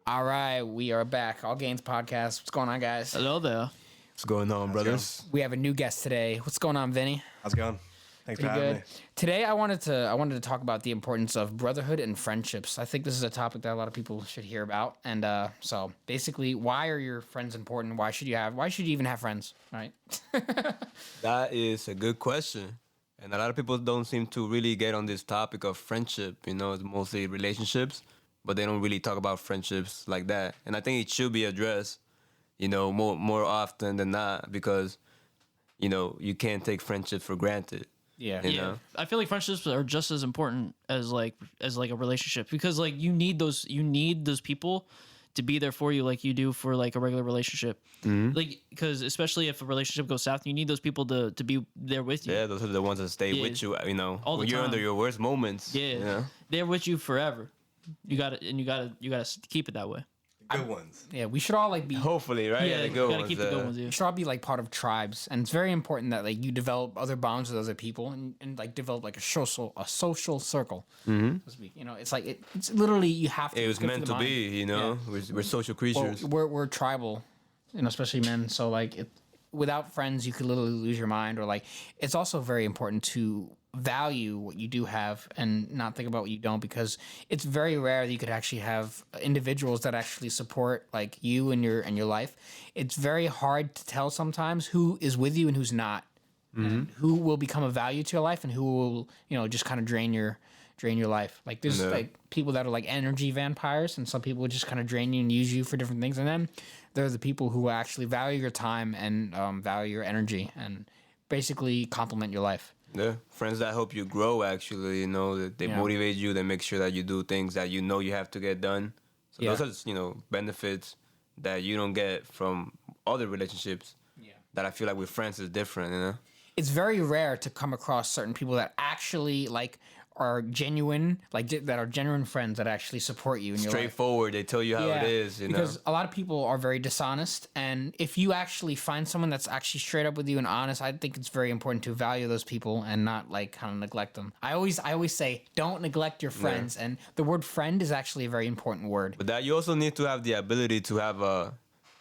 All right, we are back. All Gains Podcast. What's going on, guys? Hello there. What's going on, brothers? We have a new guest today. What's going on, Vinny? How's it going? Thanks for Pretty having good. me. Today, I wanted to talk about the importance of brotherhood and friendships. I think this is a topic that a lot of people should hear about. And so, basically, why are your friends important? Why should you even have friends? Right? That is a good question. And a lot of people don't seem to really get on this topic of friendship. You know, it's mostly relationships, but they don't really talk about friendships like that. And I think it should be addressed, you know, more often than not, because, you know, you can't take friendship for granted. Yeah. You know? I feel like friendships are just as important as like a relationship, because like you need those people to be there for you like you do for like a regular relationship. Mm-hmm. Like, because especially if a relationship goes south, you need those people to be there with you. Yeah, those are the ones that stay with you know, all the when you're time. under your worst moments. Yeah. You know? They're with you forever. You got to keep it that way. Good ones. Yeah, we should all like be. Hopefully, right? Yeah, the you good got to ones, keep the good ones. We Yeah. should all be like part of tribes, and it's very important that like you develop other bonds with other people and like develop like a social circle. So to speak. You know, it's like it's literally you have to. It was it's good for meant the to mind. be, you know? Yeah. We're social Well, creatures. we're tribal, you know, especially men. So like, without friends, you could literally lose your mind. Or like, it's also very important to value what you do have and not think about what you don't, because it's very rare that you could actually have individuals that actually support like you and your life. It's very hard to tell sometimes who is with you and who's not, and who will become a value to your life and who will, you know, just kind of drain your life. Like there's Yeah. like people that are like energy vampires, and some people just kind of drain you and use you for different things. And then there are the people who actually value your time and value your energy and basically complement your life. Yeah, friends that help you grow, actually, you know, that they Yeah. motivate you, they make sure that you do things that you know you have to get done. So Yeah. those are, you know, benefits that you don't get from other relationships. Yeah. That I feel like with friends is different, you know? It's very rare to come across certain people that actually like are genuine, like that are genuine friends that actually support you in your life. Straightforward, they tell you how it is, you because know? a lot of people are very dishonest, and if you actually find someone that's actually straight up with you and honest, I think it's very important to value those people and not like kind of neglect them. I always say don't neglect your friends, and the word friend is actually a very important word. But that you also need to have the ability to have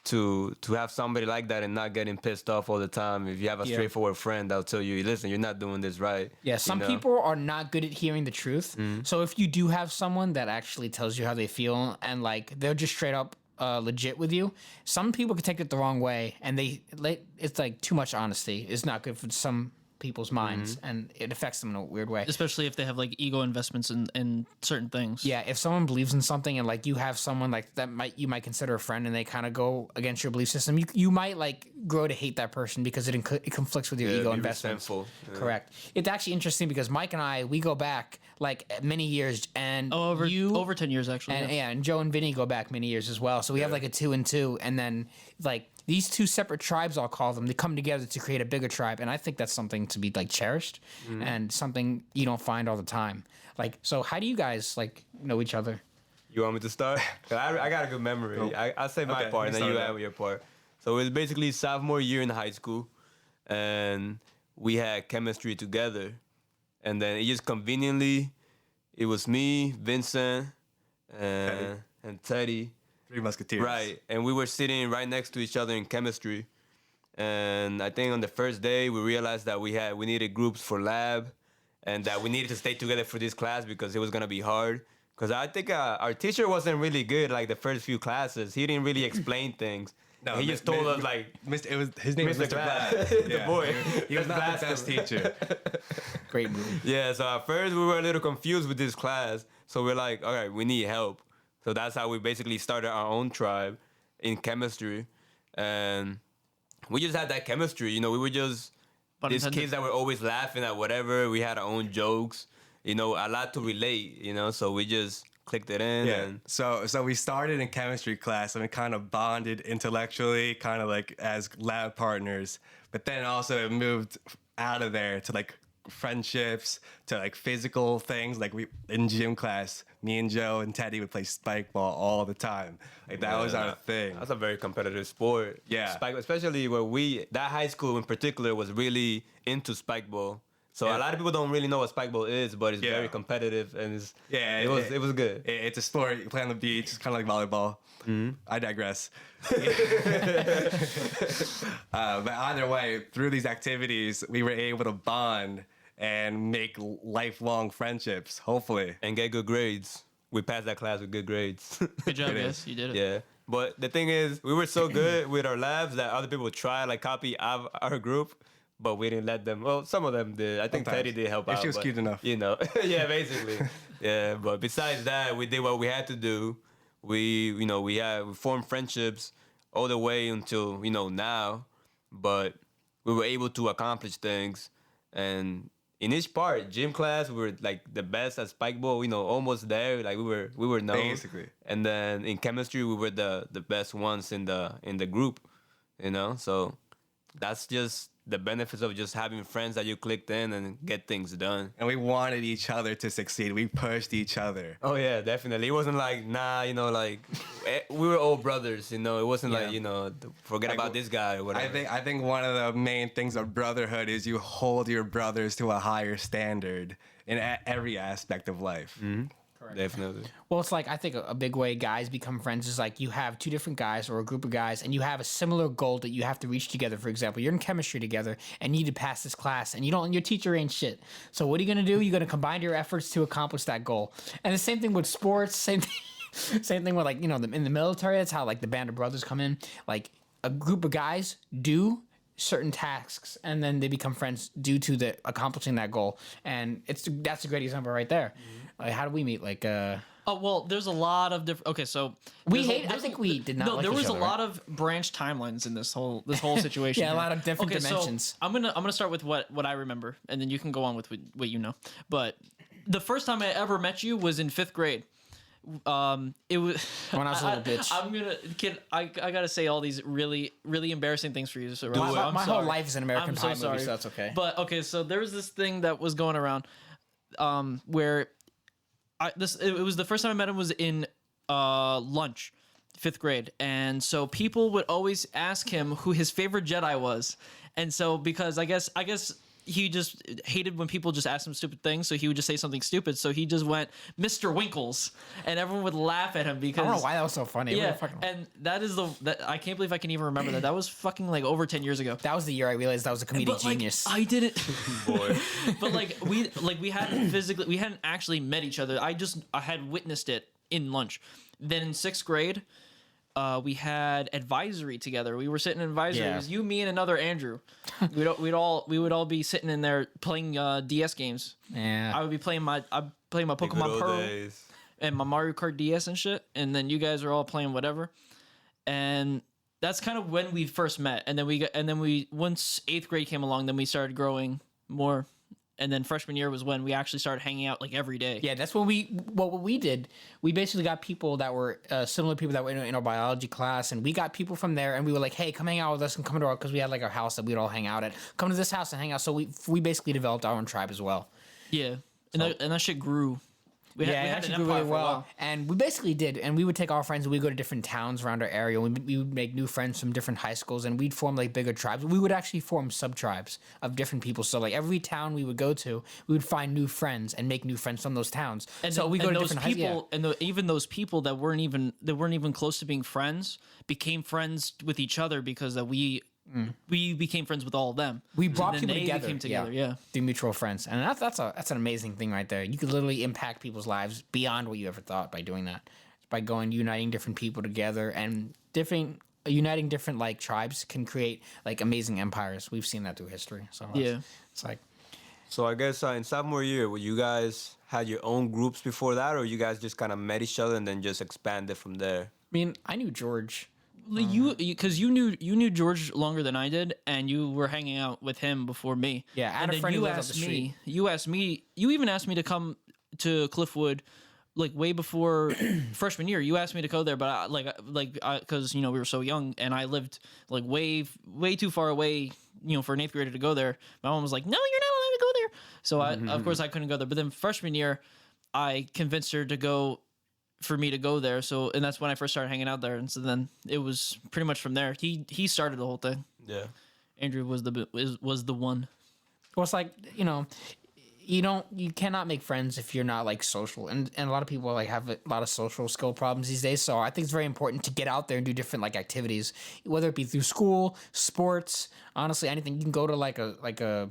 to have somebody like that and not getting pissed off all the time. If you have a Yeah. straightforward friend that'll tell you, listen, you're not doing this right. Yeah, some you know? people are not good at hearing the truth. So if you do have someone that actually tells you how they feel and like they're just straight up legit with you, some people can take it the wrong way, and it's like too much honesty is not good for some people's minds, and it affects them in a weird way. Especially if they have like ego investments in certain things. Yeah, if someone believes in something and like you have someone like that you might consider a friend, and they kind of go against your belief system, you might like grow to hate that person because it conflicts with your ego be investments. resentful. Yeah. Correct. It's actually interesting because Mike and I, we go back like many years, and over 10 years actually. and yeah. and Joe and Vinny go back many years as well. So we have like a 2 and 2, and then like these two separate tribes, I'll call them, they come together to create a bigger tribe, and I think that's something to be like cherished and something you don't find all the time. Like, so how do you guys like know each other? You want me to start? 'Cause I got a good memory. Go. I'll say my Okay, part, and you then you start add it. your part. So it was basically sophomore year in high school, and we had chemistry together. And then it just conveniently, it was me, Vincent, and Teddy. Three Musketeers. Right, and we were sitting right next to each other in chemistry. And I think on the first day, we realized that we needed groups for lab, and that we needed to stay together for this class because it was gonna be hard. Because I think our teacher wasn't really good like the first few classes. He didn't really explain things. No, he just told us like his name was Mr. Mr. Glass, Glass. the boy. He was not the best teacher. Great movie. Yeah, so at first we were a little confused with this class. So we're like, all right, we need help. So that's how we basically started our own tribe in chemistry. And we just had that chemistry, you know, we were just these intended. kids that were always laughing at whatever. We had our own jokes, you know, a lot to relate, you know, so we just clicked it in. Yeah. And So we started in chemistry class and we kind of bonded intellectually, kind of like as lab partners. But then also it moved out of there to like friendships, to like physical things. Like we in gym class, me and Joe and Teddy would play spike ball all the time. Like that was our thing. That's a very competitive sport. Yeah. Spike, especially where that high school in particular was really into spike ball. So a lot of people don't really know what spikeball is, but it's very competitive and it was good. It's a sport. You play on the beach. It's kind of like volleyball. I digress. But either way, through these activities, we were able to bond and make lifelong friendships, hopefully. And get good grades. We passed that class with good grades. Good job, guys. You did it. Yeah. But the thing is, we were so good with our labs that other people would try, like, copy our group, but we didn't let them. Well, some of them did. I think Sometimes. Teddy did help out. If she was but, cute enough. You know. Yeah, basically. Yeah, but besides that, we did what we had to do. We formed friendships all the way until, now. But we were able to accomplish things. And in each part, gym class, we were like the best at spikeball, almost there. Like we were known. Basically. And then in chemistry, we were the best ones in the group, So that's just the benefits of just having friends that you clicked in and get things done. And we wanted each other to succeed. We pushed each other. Oh yeah, definitely. It wasn't like, we were all brothers, It wasn't like, forget about this guy or whatever. I think one of the main things of brotherhood is you hold your brothers to a higher standard in every aspect of life. Definitely. Well, it's like I think a big way guys become friends is like you have two different guys or a group of guys and you have a similar goal that you have to reach together. For example, you're in chemistry together and you need to pass this class and your teacher ain't shit. So what are you going to do? You're going to combine your efforts to accomplish that goal. And the same thing with sports, same thing with like, in the military, that's how like the band of brothers come in. Like a group of guys do certain tasks and then they become friends due to the accomplishing that goal. And that's a great example right there. Like, how do we meet? Like, Oh well, there's a lot of different. Okay, so I think we did not. No, like there each was other, a lot of branch timelines in this whole situation. Yeah, a lot of different okay, dimensions. So I'm gonna start with what I remember, and then you can go on with what you know. But the first time I ever met you was in 5th grade. It was When I was a little bitch. I gotta say all these really really embarrassing things for you. So My whole life is an American I'm so Pie sorry. movie, so that's okay. But okay, so there was this thing that was going around, where it was the first time I met him was in lunch, 5th grade, and so people would always ask him who his favorite Jedi was, and so because I guess he just hated when people just asked him stupid things, so he would just say something stupid. So he just went Mr. Winkles, and everyone would laugh at him because I don't know why that was so funny. Yeah, and that is that I can't believe I can even remember that. That was fucking like over 10 years ago. That was the year I realized I was a comedic But like, genius. I didn't. Boy. But we hadn't actually met each other. I had witnessed it in lunch. Then in 6th grade, we had advisory together. We were sitting in advisory. Yeah. It was you, me, and another Andrew. we would all be sitting in there playing DS games. Yeah. I would be playing my Pokemon Pearl and my Mario Kart DS and shit. And then you guys are all playing whatever. And that's kind of when we first met. And then we once 8th grade came along, then we started growing more. And then freshman year was when we actually started hanging out like every day. Yeah, that's when what we did. We basically got people that were similar people that were in our biology class, and we got people from there, and we were like, hey, come hang out with us and come to our, because we had like our house that we'd all hang out at. Come to this house and hang out. So we basically developed our own tribe as well. Yeah, and that shit grew. We had an actually empire grew really for a well. while. And we basically did. And we would take our friends and we'd go to different towns around our area. We would make new friends from different high schools and we'd form like bigger tribes. We would actually form sub-tribes of different people. So like every town we would go to, we would find new friends and make new friends from those towns. And so we go to those different people, high, even those people that weren't even close to being friends became friends with each other because that we became friends with all of them. We brought And then people they together. became together, yeah. Through mutual friends. And that's an amazing thing right there. You could literally impact people's lives beyond what you ever thought by doing that. By uniting different people together and uniting different like tribes can create like amazing empires. We've seen that through history. So it's like. So I guess in sophomore year, you guys had your own groups before that, or you guys just kind of met each other and then just expanded from there? I mean, I knew George. Because you knew George longer than I did, and you were hanging out with him before me. Yeah, I had and a then friend who you lived up asked the street. You even asked me to come to Cliffwood, like way before freshman year. You asked me to go there, but because we were so young, and I lived like way too far away, for an 8th grader to go there. My mom was like, "No, you're not allowed to go there." So of course I couldn't go there. But then freshman year, I convinced her to go. For me to go there, and that's when I first started hanging out there, and so then it was pretty much from there. He started the whole thing. Yeah. Andrew was the one. Well, it's like, you cannot make friends if you're not like social, and a lot of people like have a lot of social skill problems these days. So I think it's very important to get out there and do different like activities, whether it be through school, sports, honestly anything. You can go to like a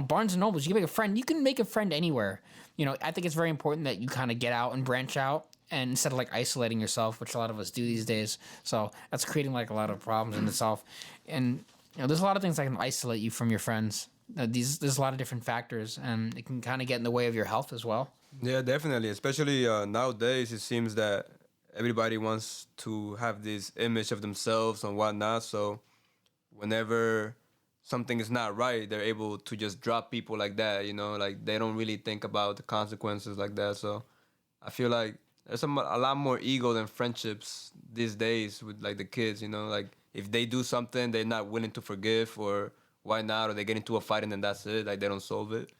Barnes and Nobles. You can make a friend. You can make a friend anywhere. I think it's very important that you kind of get out and branch out, and instead of like isolating yourself, which a lot of us do these days. So that's creating like a lot of problems in itself. And there's a lot of things that can isolate you from your friends. There's a lot of different factors, and it can kind of get in the way of your health as well. Yeah, definitely. Especially nowadays, it seems that everybody wants to have this image of themselves and whatnot. So whenever something is not right, they're able to just drop people like that. Like they don't really think about the consequences like that. So I feel like there's a lot more ego than friendships these days with like the kids. Like if they do something, they're not willing to forgive, or why not? Or they get into a fight and then that's it. Like they don't solve it.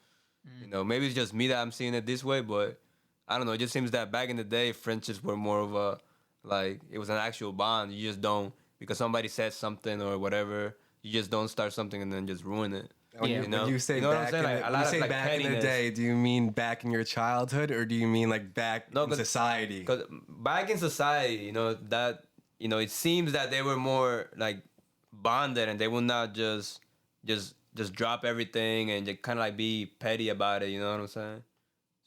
Maybe it's just me that I'm seeing it this way, but I don't know. It just seems that back in the day, friendships were more of a, like, it was an actual bond. You just don't, because somebody said something or whatever, you just don't start something and then just ruin it. When you say what I'm back, saying? Like, a lot of, like, back in the pettiness. day, do you mean back in your childhood, or do you mean like back in society? Because back in society, that, it seems that they were more like bonded, and they would not just drop everything and just kind of like be petty about it. You know what I'm saying?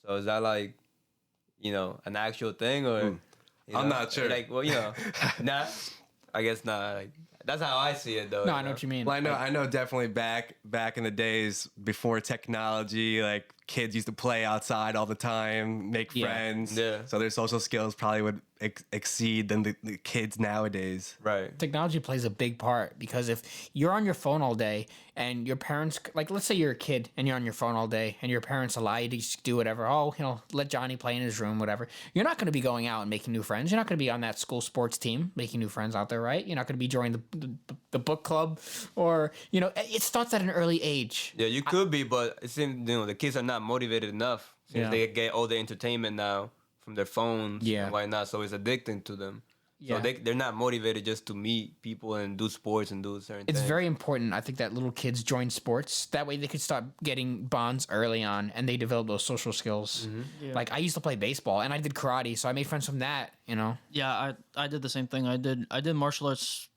So is that like, an actual thing, or? I'm not sure. Like, well, nah, I guess not. Like, that's how I see it, though. No, I know what you mean. Well, I know definitely back in the days before technology, like kids used to play outside all the time, make friends. Yeah. So their social skills probably would exceed than the kids nowadays. Right. Technology plays a big part, because if you're on your phone all day and your parents, like, let's say you're a kid and you're on your phone all day and your parents allow you to just do whatever, let Johnny play in his room, whatever, you're not going to be going out and making new friends. You're not going to be on that school sports team making new friends out there, right? You're not going to be joining the book club, or it starts at an early age. Yeah, you could be, but it seems the kids are not motivated enough, since they get all the entertainment now from their phones. Yeah. And why not? So it's addicting to them. So Yeah. they're not motivated just to meet people and do sports and do certain It's things. very important, I think, that little kids join sports. That way they could start getting bonds early on, and they develop those social skills. Yeah. Like, I used to play baseball, and I did karate, so I made friends from that, Yeah, I did the same thing. I did martial arts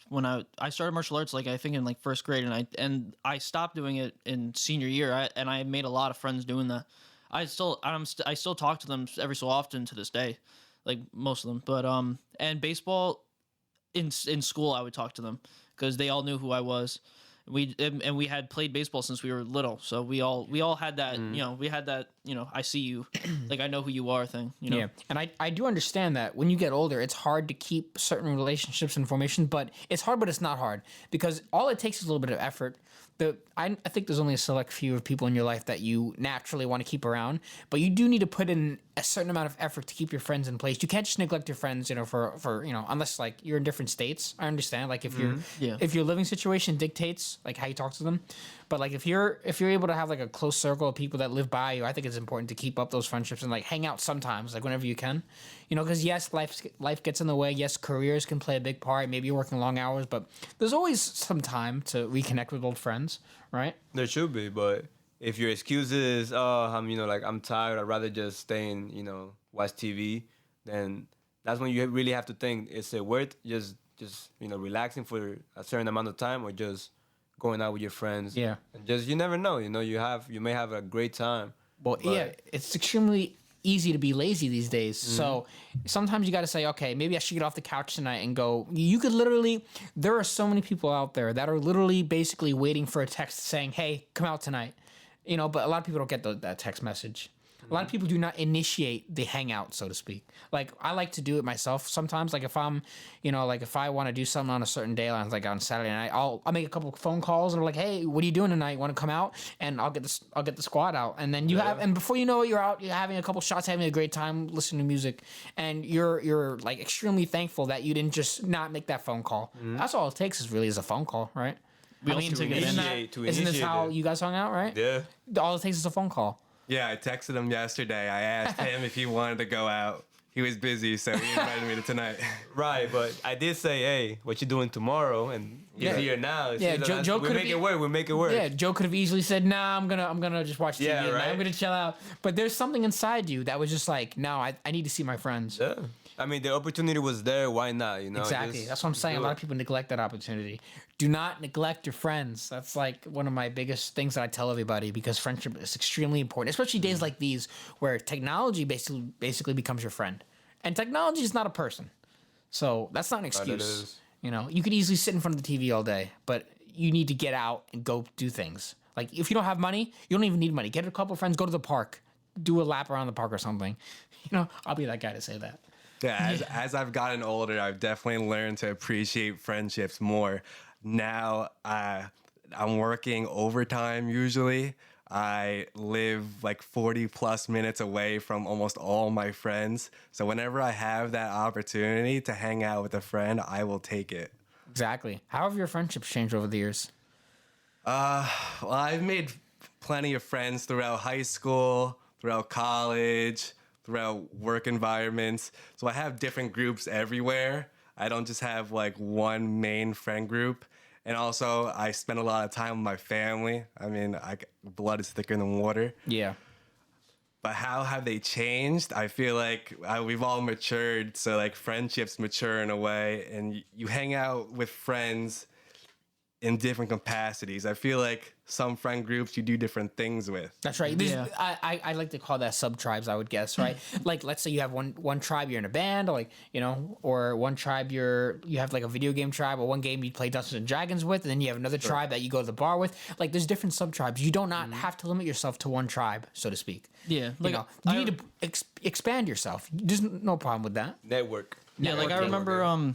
when I started martial arts, like I think in like first grade, and I stopped doing it in senior year. And I made a lot of friends doing that. I still talk to them every so often to this day, like most of them. But and baseball, in school I would talk to them because they all knew who I was. We had played baseball since we were little, so we all had that. We had that. I see you, like I know who you are thing. Yeah, and I do understand that when you get older, it's hard to keep certain relationships in formation, but it's hard, but it's not hard, because all it takes is a little bit of effort. I think there's only a select few of people in your life that you naturally want to keep around, but you do need to put in a certain amount of effort to keep your friends in place. You can't just neglect your friends, for unless like you're in different states. I understand, like if if your living situation dictates like how you talk to them, but like if you're able to have like a close circle of people that live by you, I think it's important to keep up those friendships and like hang out sometimes, like whenever you can, because yes, life gets in the way. Yes, careers can play a big part. Maybe you're working long hours, but there's always some time to reconnect with old friends, right? There should be, but if your excuse is, I'm tired, I'd rather just stay and, watch TV, then that's when you really have to think, is it worth just relaxing for a certain amount of time, or just going out with your friends? Yeah. And just, you never know, you may have a great time. Well, yeah, it's extremely easy to be lazy these days. So sometimes you got to say, okay, maybe I should get off the couch tonight and go. You could literally, there are so many people out there that are literally basically waiting for a text saying, hey, come out tonight. But a lot of people don't get that text message. A lot of people do not initiate the hangout, so to speak. Like, I like to do it myself sometimes. Like, if I'm, if I want to do something on a certain day, like on Saturday night, I'll make a couple of phone calls and I'm like, hey, what are you doing tonight? Want to come out? And I'll get the squad out. And then and before you know it, you're out, you're having a couple shots, having a great time, listening to music, and you're like extremely thankful that you didn't just not make that phone call. That's all it takes is a phone call, right? We all need to get Isn't this how you guys hung out, right? Yeah. All it takes is a phone call. Yeah, I texted him yesterday. I asked him if he wanted to go out. he was busy, so he invited me to tonight. Right, but I did say, hey, what you doing tomorrow? And he's Yeah. here now. Yeah, Joe we could've make it work. We make it work. Yeah, Joe could have easily said, "Nah, I'm gonna just watch TV. Yeah, tonight. right. I'm gonna chill out." But there's something inside you that was just like, "No, I need to see my friends." Yeah. I mean, the opportunity was there. Why not? You know. Exactly. Just That's what I'm saying. A do lot it. of people neglect that opportunity. Do not neglect your friends. That's like one of my biggest things that I tell everybody because friendship is extremely important, especially days like these where technology basically becomes your friend. And technology is not a person. So that's not an excuse. is. You know, you could easily sit in front of the TV all day, but you need to get out and go do things. Like if you don't have money, you don't even need money. Get a couple of friends, go to the park, do a lap around the park or something. You know, I'll be that guy to say that. Yeah, as I've gotten older, I've definitely learned to appreciate friendships more. Now, I'm working overtime usually. I live like 40 plus minutes away from almost all my friends. So whenever I have that opportunity to hang out with a friend, I will take it. Exactly. How have your friendships changed over the years? Well, I've made plenty of friends throughout high school, throughout college, throughout work environments. So I have different groups everywhere. I don't just have like one main friend group. And also, I spend a lot of time with my family. I mean, blood is thicker than water. Yeah. But how have they changed? I feel like we've all matured. So like friendships mature in a way, and you hang out with friends in different capacities. I feel like some friend groups you do different things with. That's right. Yeah. I like to call that sub tribes. I would guess, right? Like, let's say you have one tribe you're in a band, or like or one tribe you have like a video game tribe, or one game you play Dungeons and Dragons with, and then you have another tribe that you go to the bar with. Like, there's different sub tribes. You do not have to limit yourself to one tribe, so to speak. Yeah, like you need to expand yourself. There's no problem with that. Network. Yeah, like I remember,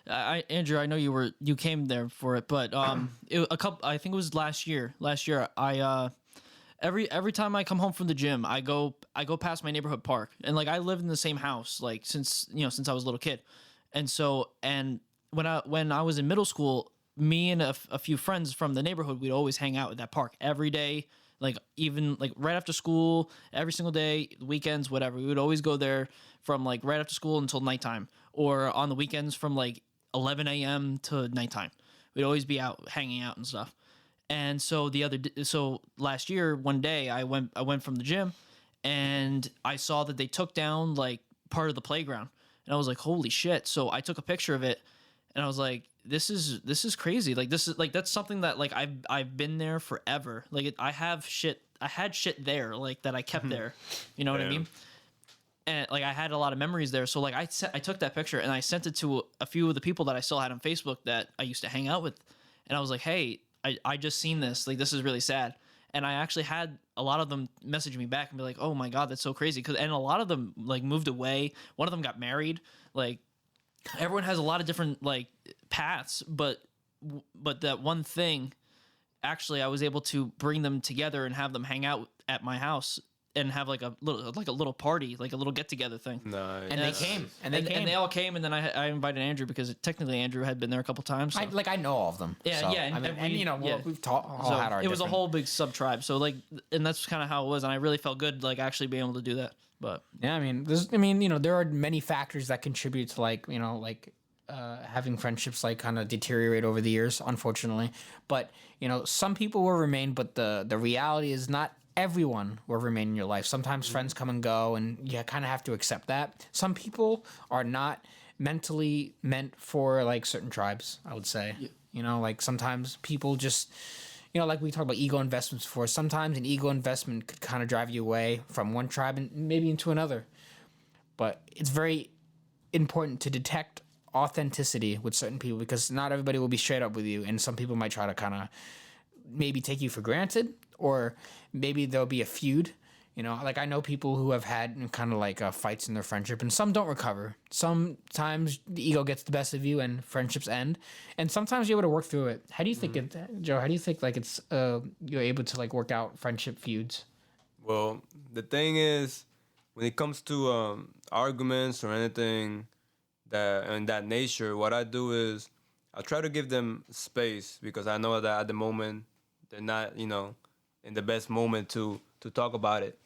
Andrew, I know you came there for it, but I think it was last year. Last year, I every time I come home from the gym, I go past my neighborhood park, and like I lived in the same house like since I was a little kid, and when I was in middle school, me and a few friends from the neighborhood, we'd always hang out at that park every day. Like even like right after school, every single day, weekends, whatever. We would always go there from like right after school until nighttime, or on the weekends from like 11 a.m. to nighttime. We'd always be out hanging out and stuff. And so last year, one day I went from the gym, and I saw that they took down like part of the playground, and I was like, holy shit! So I took a picture of it, and I was like, this is crazy. Like this is like that's something that like I've been there forever. Like I had shit there like that I kept there. You know what I mean? And like I had a lot of memories there. So like I took that picture and I sent it to a few of the people that I still had on Facebook that I used to hang out with, and I was like, hey, I just seen this. Like this is really sad. And I actually had a lot of them message me back and be like, oh my god, that's so crazy. And a lot of them like moved away. One of them got married. Like everyone has a lot of different like paths, but that one thing, actually I was able to bring them together and have them hang out at my house and have like a little party, like a little get together thing. Nice. And they came. And they all came, and then I invited Andrew because technically Andrew had been there a couple times. So. I know all of them. Yeah, so, yeah, we've all so had our. it was a different- whole big sub tribe. So like, and that's kind of how it was, and I really felt good like actually being able to do that. But Yeah, I mean, there are many factors that contribute to having friendships like kind of deteriorate over the years, unfortunately. But some people will remain, but the reality is not everyone will remain in your life. Sometimes friends come and go, and you kind of have to accept that. Some people are not mentally meant for like certain tribes, I would say. Yeah. Like sometimes people just like we talked about ego investments before. Sometimes an ego investment could kind of drive you away from one tribe and maybe into another. But it's very important to detect authenticity with certain people, because not everybody will be straight up with you, and some people might try to kind of maybe take you for granted, or maybe there'll be a feud. Like I know people who have had kind of like fights in their friendship, and some don't recover. Sometimes the ego gets the best of you and friendships end, and sometimes you're able to work through it. How do you think Joe? How do you think like it's you're able to like work out friendship feuds? Well, the thing is, when it comes to arguments or anything that nature, what I do is I try to give them space, because I know that at the moment they're not in the best moment to talk about it.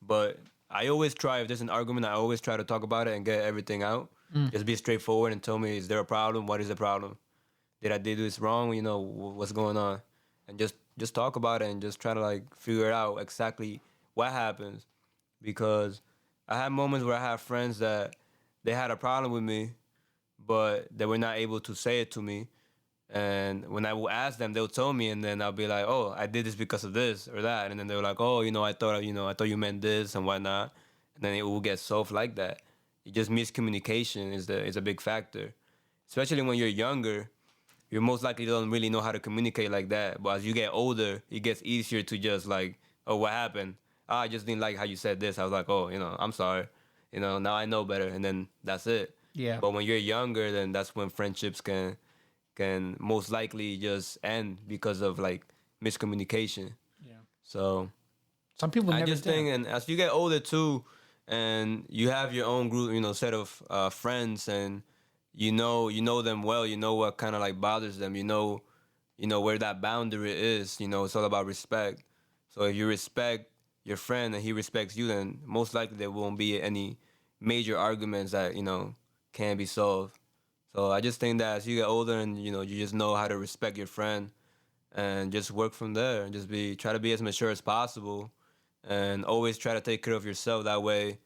But I always try, if there's an argument, I always try to talk about it and get everything out. Just be straightforward and tell me, is there a problem? What is the problem? Did I do this wrong? You know, what's going on? And just talk about it and just try to like figure out exactly what happens. Because I had moments where I had friends that they had a problem with me, but they were not able to say it to me. And when I will ask them, they'll tell me, and then I'll be like, "Oh, I did this because of this or that," and then they were like, "Oh, I thought you meant this and whatnot," and then it will get solved like that. It just miscommunication is a big factor, especially when you're younger. You're most likely don't really know how to communicate like that. But as you get older, it gets easier to just like, "Oh, what happened? Oh, I just didn't like how you said this." I was like, "Oh, I'm sorry. Now I know better," and then that's it. Yeah. But when you're younger, then that's when friendships can most likely just end because of like miscommunication. Yeah. So Some people I never just do. think, and as you get older too, and you have your own group, set of friends, and you know them well, you know what kind of like bothers them, you know where that boundary is. It's all about respect. So if you respect your friend and he respects you, then most likely there won't be any major arguments that can't be solved. So I just think that as you get older and you just know how to respect your friend and just work from there and just try to be as mature as possible and always try to take care of yourself. That way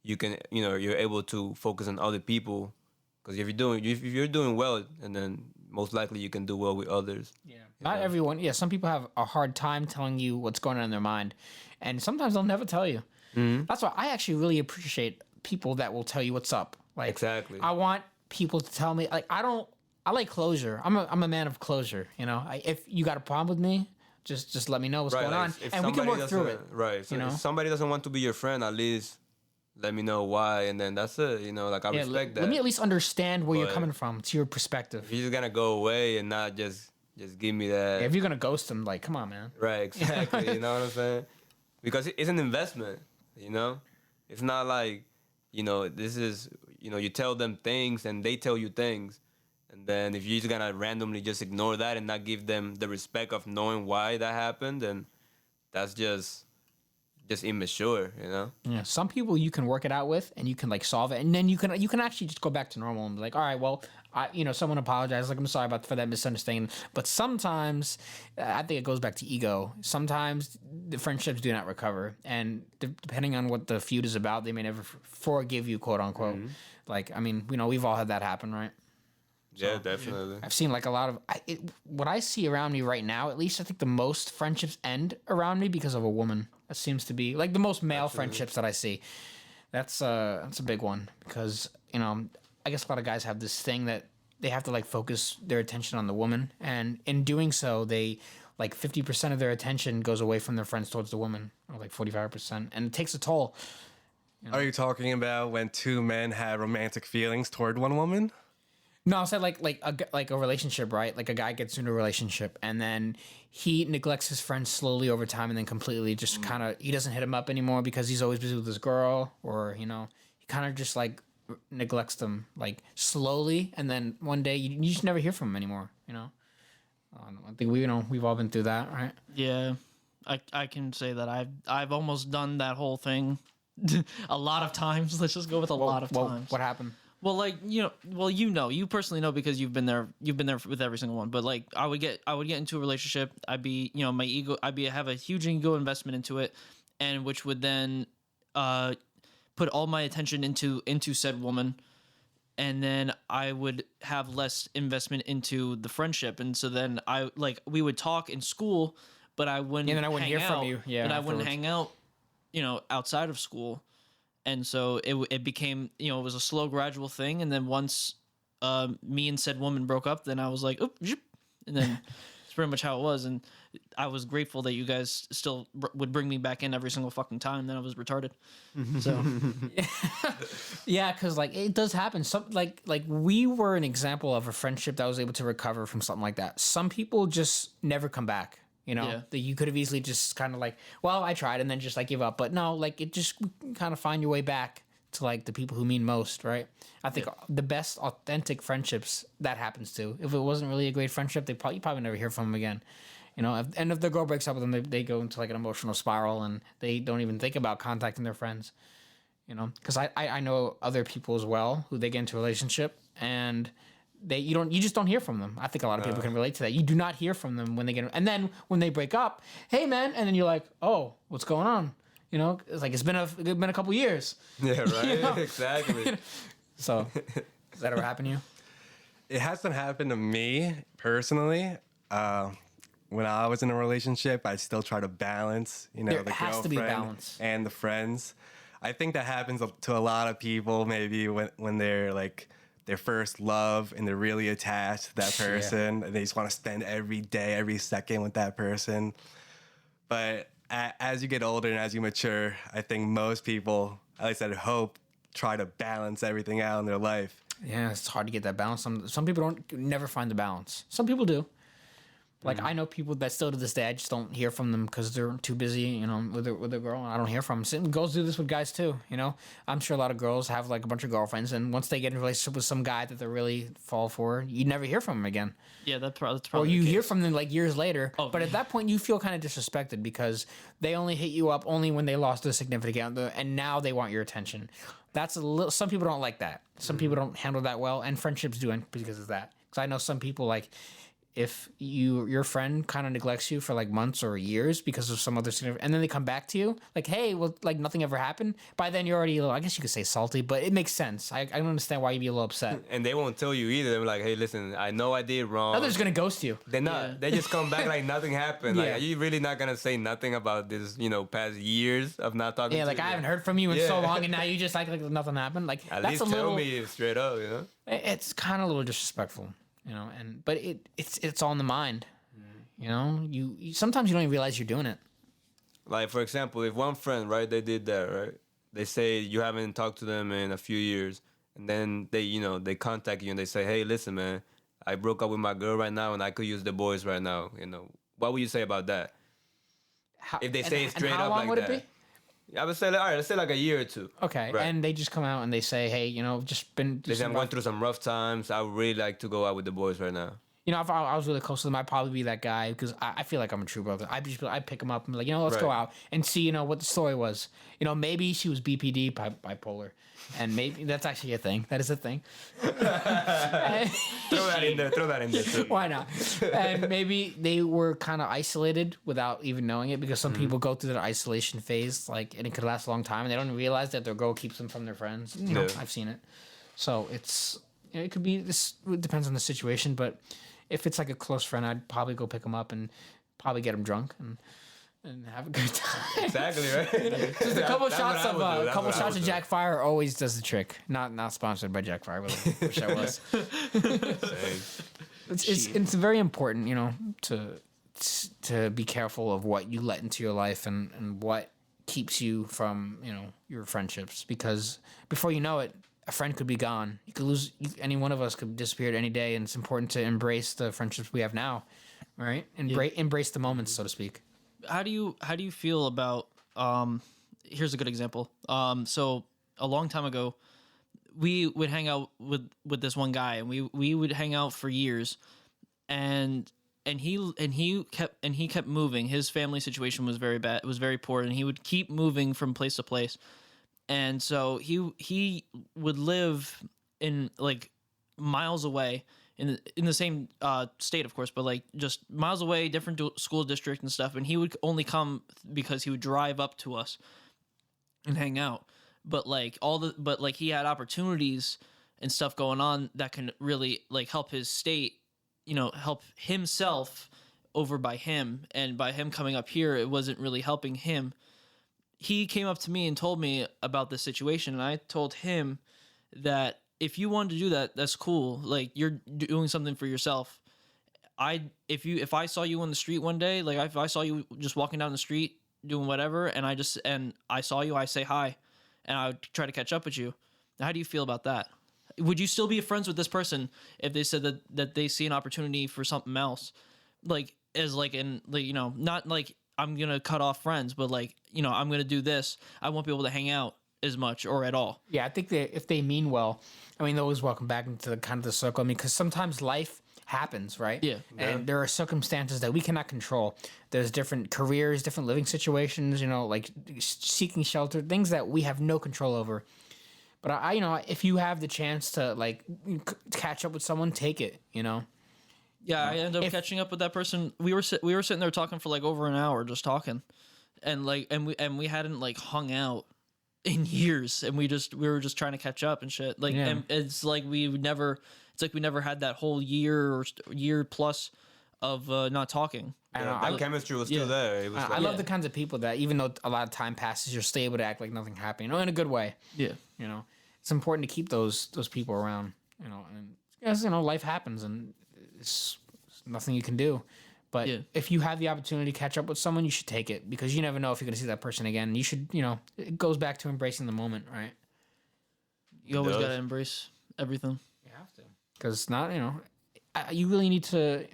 you can you're able to focus on other people, because if you're doing well, and then most likely you can do well with others. Yeah. Not everyone. Yeah, some people have a hard time telling you what's going on in their mind, and sometimes they'll never tell you. That's why I actually really appreciate people that will tell you what's up. Like, Exactly. I want people to tell me. Like, I like closure. I'm a man of closure. If you got a problem with me, just let me know what's going on, If and we can somebody work through it. doesn't- Right. So you know? if somebody doesn't want to be your friend, at least let me know why, and then that's it. Like I Yeah, respect that. let me at least understand where you're But- coming from. It's your perspective. If you're just gonna go away and not just give me that. If you're gonna ghost them, like, come on, man. Right, exactly. You know what I'm saying? Because it's an investment, It's not like, this is, you tell them things and they tell you things. And then if you're just gonna randomly just ignore that and not give them the respect of knowing why that happened, then that's just immature, Yeah, some people you can work it out with, and you can like solve it, and then you can actually just go back to normal and be like, all right, well, someone apologized, like I'm sorry for that misunderstanding. But sometimes, I think it goes back to ego. Sometimes the friendships do not recover, and depending on what the feud is about, they may never forgive you, quote unquote. Like, I mean, we've all had that happen, right? Yeah, definitely. I've seen like a lot of what I see around me right now. At least I think the most friendships end around me because of a woman. That seems to be like the most male friendships that I see. That's a big one, because I guess a lot of guys have this thing that they have to like focus their attention on the woman, and in doing so, they like 50% of their attention goes away from their friends towards the woman, or like 45%, and it takes a toll. Are you talking about when two men had romantic feelings toward one woman? No, I said like a relationship, right? Like a guy gets into a relationship and then he neglects his friends slowly over time, and then completely just kind of he doesn't hit him up anymore because he's always busy with his girl, or he kind of just like neglects them like slowly, and then one day you just never hear from him anymore. I think we've all been through that, right? Yeah, I can say that I've almost done that whole thing a lot of times. Let's just go with a lot of times. What happened? Well, like you personally know because you've been there with every single one. But like I would get into a relationship. I'd be my ego. Have a huge ego investment into it, and which would then put all my attention into said woman, and then I would have less investment into the friendship, and so then we would talk in school, but I wouldn't. And then I wouldn't hang hear out, from you. Yeah, but I wouldn't afterwards. hang out, outside of school. And so it became, it was a slow, gradual thing. And then once me and said woman broke up, then I was like, oop, zip. And then it's pretty much how it was. And I was grateful that you guys still would bring me back in every single fucking time. Then I was retarded. So Yeah, because like it does happen. Some like we were an example of a friendship that was able to recover from something like that. Some people just never come back. Yeah. That you could have easily just kind of like, well, I tried, and then just like give up. But no, like it just kind of find your way back to like the people who mean most, right? I think the best authentic friendships that happens to. If it wasn't really a great friendship, you probably never hear from them again. You know, if the girl breaks up with them, they go into like an emotional spiral and they don't even think about contacting their friends. You know, because I know other people as well who they get into a relationship and you just don't hear from them. I think a lot of people can relate to that. You do not hear from them when they get, and then when they break up, hey man, and then you're like, oh, what's going on? You know, it's like it's been a couple years. Yeah, right. You know? Exactly. So, does that ever happen to you? It hasn't happened to me personally. When I was in a relationship, I still try to balance, you know, There the has to be girlfriend balance. and the friends. I think that happens to a lot of people, maybe when they're like their first love and they're really attached to that person and they just want to spend every day, every second with that person. But as you get older and as you mature, I think most people, at least I hope, try to balance everything out in their life. Yeah, it's hard to get that balance. Some people never find the balance. Some people do. Like I know people that still to this day I just don't hear from them because they're too busy, you know, with their girl. And I don't hear from them. Girls do this with guys too, you know. I'm sure a lot of girls have like a bunch of girlfriends, and once they get in a relationship with some guy that they really fall for, you never hear from them again. Yeah, that's Or probably you the hear case. from them like years later, Oh, but at that point you feel kind of disrespected because they only hit you up only when they lost a significant other, and now they want your attention. That's a little. Some people don't like that. Some people don't handle that well, and friendships do end because of that. Because I know some people like. If your friend kind of neglects you for like months or years because of some other significant, and then they come back to you like, hey, well, like nothing ever happened. By then you're already a little, I guess you could say salty, but it makes sense. I don't understand why you'd be a little upset. And they won't tell you either. They're like, hey, listen, I know I did wrong. Now they're just gonna ghost you. They're not. Yeah. They just come back like nothing happened. Yeah. Like, are you really not gonna say nothing about this, you know, past years of not talking Yeah, to like you? I haven't heard from you in so Yeah. long, and now you just like nothing happened. Like At that's least a tell little. me straight up, you know? It's kind of a little disrespectful, you know. But it's all in the mind. You know, you sometimes you don't even realize you're doing it. Like, for example, if one friend, right, they did that, right? They say you haven't talked to them in a few years, and then they, you know, they contact you and they say, hey, listen, man, I broke up with my girl right now and I could use the boys right now, you know. What would you say about that? How, If they say it straight and how up long like would that. it be? I would say, all right, let's say like a year or two. Okay, Right. and they just come out and they say, hey, you know, just been. They say, I'm going through some rough times. I would really like to go out with the boys right now. You know, if I was really close to them, I'd probably be that guy because I feel like I'm a true brother. I'd pick him up and be like, you know, let's go Right. out and see, you know, what the story was. You know, maybe she was BPD, bipolar, and maybe that's actually a thing. That is a thing. Throw that in there. Throw that in there too. Why not? And maybe they were kind of isolated without even knowing it because some people go through that isolation phase, like, and it could last a long time, and they don't realize that their girl keeps them from their friends. You know, Yeah. I've seen it. So it's, you know, it could be this. It depends on the situation, but if it's like a close friend, I'd probably go pick him up and probably get him drunk and have a good time. Exactly, right? Just a couple shots of of Jack Fire always does the trick. Not sponsored by Jack Fire. Really wish I was. It's very important, you know, to be careful of what you let into your life and what keeps you from, you know, your friendships, because before you know it, a friend could be gone. You could lose. Any one of us could disappear at any day, and it's important to embrace the friendships we have now, right? Embrace the moments, so to speak. How do you feel about here's a good example. So a long time ago, we would hang out with this one guy, and we would hang out for years, and he kept moving. His family situation was very bad. It was very poor, and he would keep moving from place to place. And so he would live in like miles away in the same state, of course, but like just miles away, different school district and stuff. And he would only come because he would drive up to us and hang out. But he had opportunities and stuff going on that can really like help his state, you know, help himself over by him. And by him coming up here, it wasn't really helping him. He came up to me and told me about this situation, and I told him that if you wanted to do that, that's cool. Like, you're doing something for yourself. If I saw you on the street one day, like if I saw you just walking down the street doing whatever, and I saw you, I say hi, and I would try to catch up with you. How do you feel about that? Would you still be friends with this person if they said that they see an opportunity for something else, like as like in like, you know, not like I'm gonna cut off friends, but like, you know, I'm gonna do this, I won't be able to hang out as much or at all. Yeah, I think that if they mean well, I mean, they're always welcome back into the kind of the circle. I mean, because sometimes life happens, right? Yeah. And there are circumstances that we cannot control. There's different careers, different living situations, like seeking shelter, things that we have no control over. But if you have the chance to like catch up with someone, take it, Yeah, I ended up catching up with that person. We were sitting there talking for like over an hour, just talking, and we hadn't like hung out in years, and we were just trying to catch up and shit. Like, and it's like we never had that whole year or year plus of not talking. Yeah, the chemistry was still there. It was I love the kinds of people that even though a lot of time passes, you're still able to act like nothing happened, in a good way. Yeah, it's important to keep those people around, and as life happens and it's nothing you can do. But if you have the opportunity to catch up with someone, you should take it because you never know if you're going to see that person again. You should, it goes back to embracing the moment, right? You always got to embrace everything. You have to. Because you really need to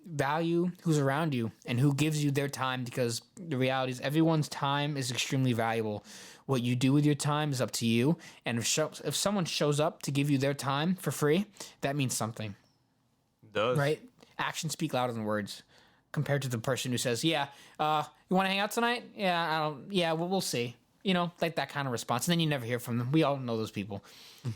value who's around you and who gives you their time because the reality is everyone's time is extremely valuable. What you do with your time is up to you. And if someone shows up to give you their time for free, that means something. It does. Right? Actions speak louder than words compared to the person who says, you want to hang out tonight? We'll see. Like that kind of response. And then you never hear from them. We all know those people.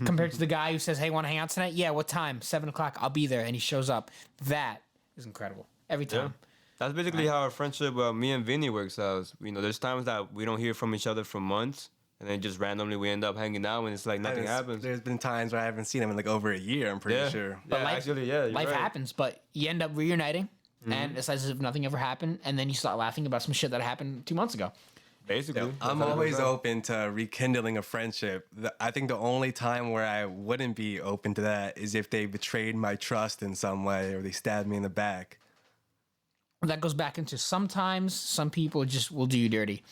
Compared to the guy who says, hey, want to hang out tonight? Yeah, what time? 7:00. I'll be there. And he shows up. That is incredible. Every time. Yeah. That's basically how our friendship, me and Vinny works out. There's times that we don't hear from each other for months. And then just randomly we end up hanging out and it's like nothing happens. There's been times where I haven't seen him in like over a year, I'm pretty sure. But life right. happens, but you end up reuniting and it's as if nothing ever happened. And then you start laughing about some shit that happened 2 months ago. Basically. I'm always open to rekindling a friendship. I think the only time where I wouldn't be open to that is if they betrayed my trust in some way or they stabbed me in the back. That goes back into sometimes some people just will do you dirty.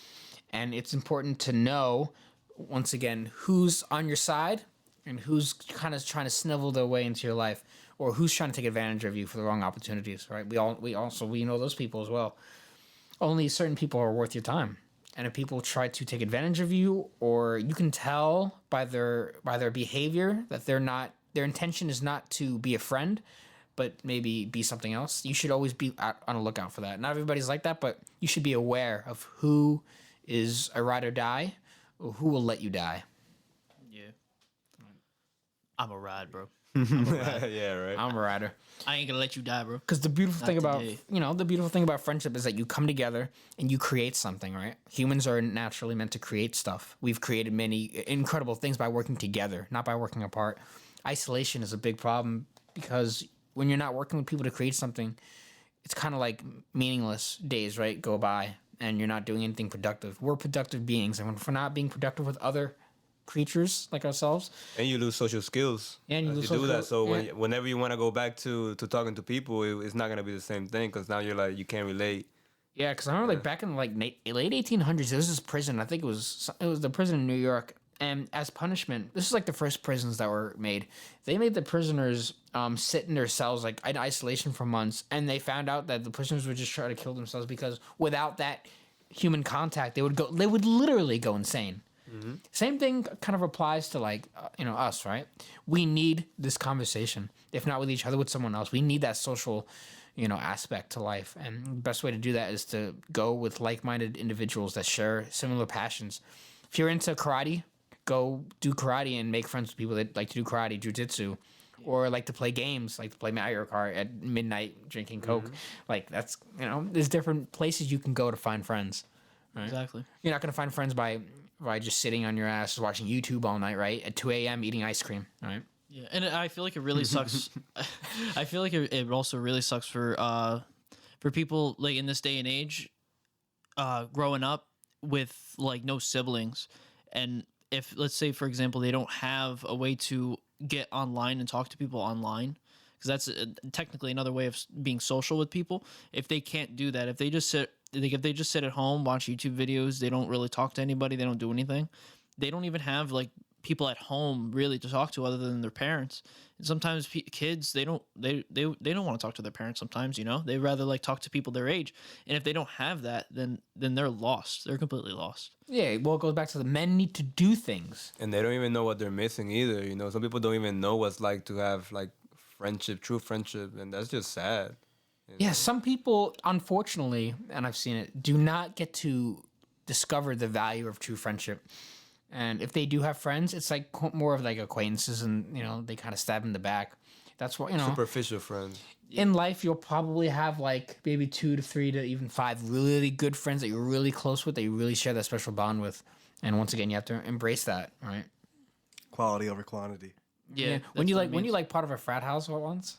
And it's important to know, once again, who's on your side and who's kind of trying to snivel their way into your life or who's trying to take advantage of you for the wrong opportunities, right? We know those people as well. Only certain people are worth your time. And if people try to take advantage of you, or you can tell by their behavior that their intention is not to be a friend, but maybe be something else, you should always be on a lookout for that. Not everybody's like that, but you should be aware of who is a ride or die, or who will let you die. Yeah. I'm a ride, bro. Yeah, right. I'm a rider. I ain't gonna let you die, bro. Because the beautiful thing about friendship is that you come together and you create something, right? Humans are naturally meant to create stuff. We've created many incredible things by working together, not by working apart. Isolation is a big problem because when you're not working with people to create something, it's kind of like meaningless days, right? Go by and you're not doing anything productive. We're productive beings, and if we're not being productive with other creatures like ourselves, and you lose social skills. And you do that. So whenever you want to go back to talking to people, it's not gonna be the same thing because now you're like you can't relate. Yeah, because I remember like back in like late 1800s, there was this prison. I think it was the prison in New York, and as punishment, this is like the first prisons that were made. They made the prisoners sit in their cells like in isolation for months, and they found out that the prisoners would just try to kill themselves because without that human contact, they would literally go insane. Mm-hmm. Same thing kind of applies to like us, right? We need this conversation, if not with each other, with someone else. We need that social, aspect to life, and the best way to do that is to go with like-minded individuals that share similar passions. If you're into karate, go do karate and make friends with people that like to do karate, jiu-jitsu, or like to play games, like to play Mario Kart at midnight drinking Coke. Mm-hmm. Like that's there's different places you can go to find friends. Right? Exactly. You're not gonna find friends by just sitting on your ass watching YouTube all night, right? At 2 a.m. eating ice cream, right? Yeah, and I feel like it really sucks. I feel like it also really sucks for people like in this day and age, growing up with like no siblings, and if let's say for example they don't have a way to get online and talk to people online, because that's technically another way of being social with people. If they can't do that, if they just sit at home, watch YouTube videos, they don't really talk to anybody, they don't do anything. They don't even have like people at home really to talk to other than their parents. And sometimes kids they don't want to talk to their parents. Sometimes they rather like talk to people their age. And if they don't have that, then they're lost. They're completely lost. Yeah, well, it goes back to the men need to do things, and they don't even know what they're missing either. Some people don't even know what's like to have like friendship, true friendship, and that's just sad. Yeah, some people, unfortunately, and I've seen it, do not get to discover the value of true friendship. And if they do have friends, it's like more of like acquaintances, and they kind of stab in the back. That's what Superficial friends. in life you'll probably have like maybe 2 to 3 to even 5 really good friends that you're really close with, that you really share that special bond with. And once again, you have to embrace that, right? Quality over quantity. Yeah. When you like part of a frat house once,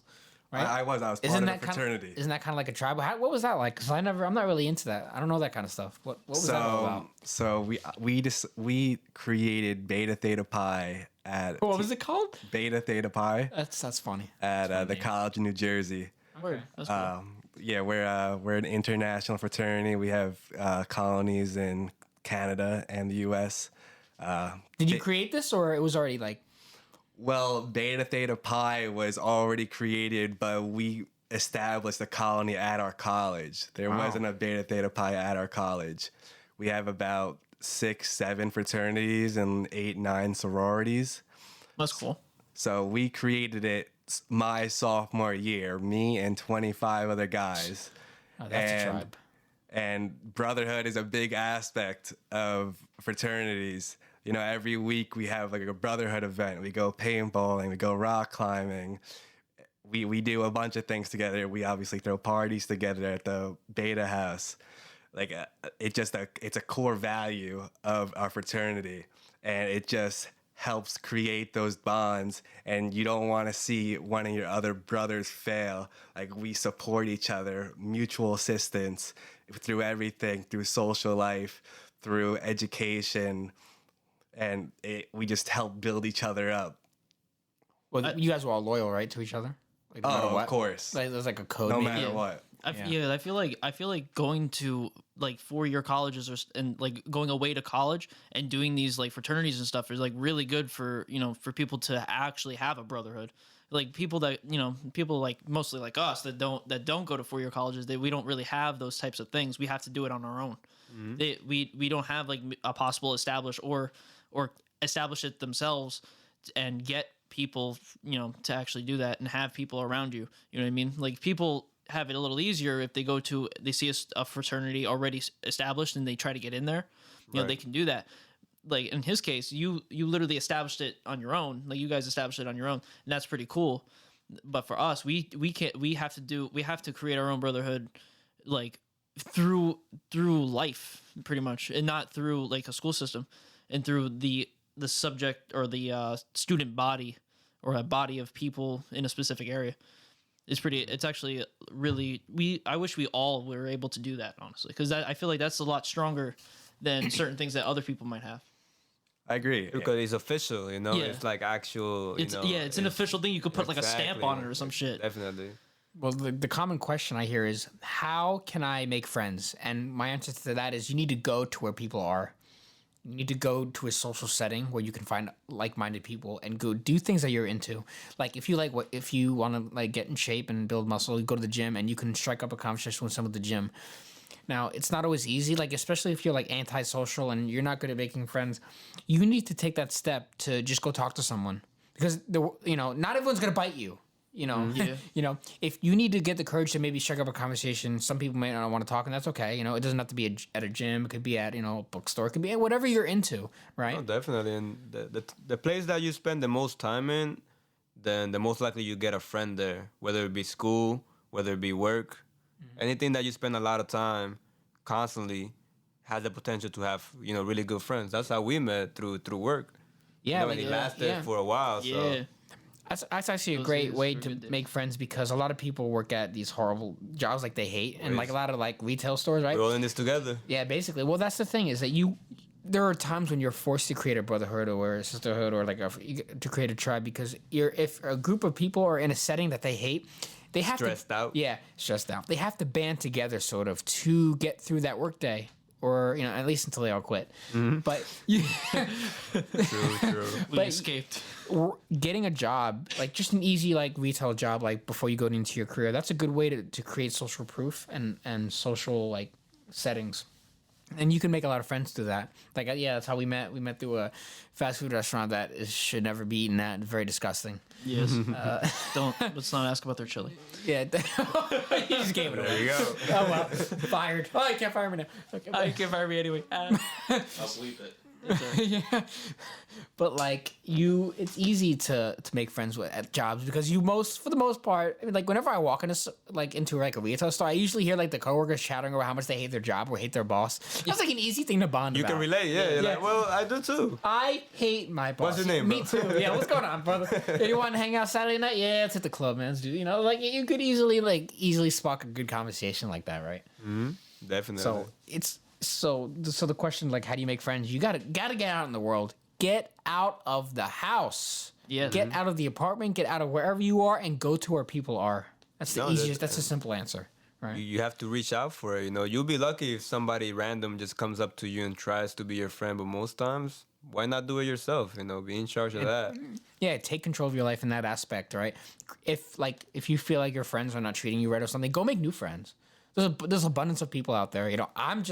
right? I was part of a fraternity. Isn't that kind of like a tribe? What was that like? Because I'm not really into that. I don't know that kind of stuff. What was that all about? So we created Beta Theta Pi at What was it called? Beta Theta Pi That's funny. at the College of New Jersey. Word. That's cool. Yeah, we're an international fraternity. We have colonies in Canada and the U.S. Did you create this, or it was already like? Well, Beta Theta Pi was already created, but we established a colony at our college. There wasn't a Beta Theta Pi at our college. We have about 6, 7 fraternities and 8, 9 sororities. That's cool. So we created it my sophomore year, me and 25 other guys. Oh, that's a tribe. And brotherhood is a big aspect of fraternities. Every week we have like a brotherhood event. We go paintballing, we go rock climbing. We do a bunch of things together. We obviously throw parties together at the Beta House. Like it's a core value of our fraternity, and it just helps create those bonds. And you don't want to see one of your other brothers fail. Like, we support each other, mutual assistance through everything, through social life, through education, and we just help build each other up. Well, you guys were all loyal, right, to each other? Like, no matter what? Of course. Like, there's like a code. No maybe? matter what. I feel like going to like 4-year colleges and like going away to college and doing these like fraternities and stuff is like really good for for people to actually have a brotherhood. Like people that people like mostly like us that don't go to 4-year colleges, we don't really have those types of things. We have to do it on our own. Mm-hmm. We don't have like a possible establish or establish it themselves and get people to actually do that and have people around you. You know what I mean? Like, people have it a little easier if they see a fraternity already established and they try to get in there. They can do that. Like in his case, you literally established it on your own. Like, you guys established it on your own, and that's pretty cool. But for us, we have to create our own brotherhood, like through life, pretty much, and not through like a school system, and through the subject or the student body or a body of people in a specific area. It's actually really, I wish we all were able to do that, honestly, because I feel like that's a lot stronger than certain things that other people might have. I agree. Because it's official, Yeah. It's like actual, It's an official thing. You could put like a stamp on it or some shit. Definitely. Well, the common question I hear is, how can I make friends? And my answer to that is, you need to go to where people are. You need to go to a social setting where you can find like-minded people and go do things that you're into. Like, if you want to like get in shape and build muscle, you go to the gym and you can strike up a conversation with someone at the gym. Now, it's not always easy, like, especially if you're like antisocial and you're not good at making friends. You need to take that step to just go talk to someone, because not everyone's gonna bite you. If you need to get the courage to maybe strike up a conversation, some people may not want to talk, and that's okay. It doesn't have to be at a gym. It could be at a bookstore. It could be at whatever you're into, right? Oh, definitely. And the place that you spend the most time in, then the most likely you get a friend there, whether it be school, whether it be work. Anything that you spend a lot of time constantly has the potential to have really good friends. That's how we met through work. Yeah, and it lasted for a while. Yeah. So. That's actually a great way to make friends, because a lot of people work at these horrible jobs like they hate, and like a lot of like retail stores, right? We're all in this together. Yeah, basically. Well, that's the thing, is that there are times when you're forced to create a brotherhood or a sisterhood or like to create a tribe, because if a group of people are in a setting that they hate, they have stressed out. Yeah, stressed out. They have to band together sort of to get through that workday. Or at least until they all quit. Mm-hmm. But True. We escaped. Getting a job, like just an easy like retail job, like before you go into your career, that's a good way to create social proof and social like settings. And you can make a lot of friends through that. Like, yeah, that's how we met. We met through a fast food restaurant that should never be eaten at. Very disgusting. Yes. Let's not ask about their chili. Yeah. You just gave it away. There you go. Oh, well. Fired. Oh, you can't fire me now. Okay, You can fire me anyway. I'll bleep it. yeah. But like it's easy to make friends with at jobs because for the most part, I mean, like whenever I walk into a retail store, I usually hear like the coworkers chattering about how much they hate their job or hate their boss. That's like an easy thing to bond You about. can relate, yeah. You're like, well, I do too. I hate my boss. What's your name, Me bro? too. Yeah, what's going on, brother? Hey, you want to hang out Saturday night? Yeah, let's hit the club, man. Let's do, like you could easily spark a good conversation like that, right? Definitely. So it's so the question, like, how do you make friends? You gotta get out in the world. Get out of the house. Yeah. Get out of the apartment. Get out of wherever you are and go to where people are. That's the easiest. That's a simple answer, right? You have to reach out for it. You'll be lucky if somebody random just comes up to you and tries to be your friend. But most times, why not do it yourself? Be in charge of that. Yeah, take control of your life in that aspect, right? If you feel like your friends are not treating you right or something, go make new friends. There's abundance of people out there. I'm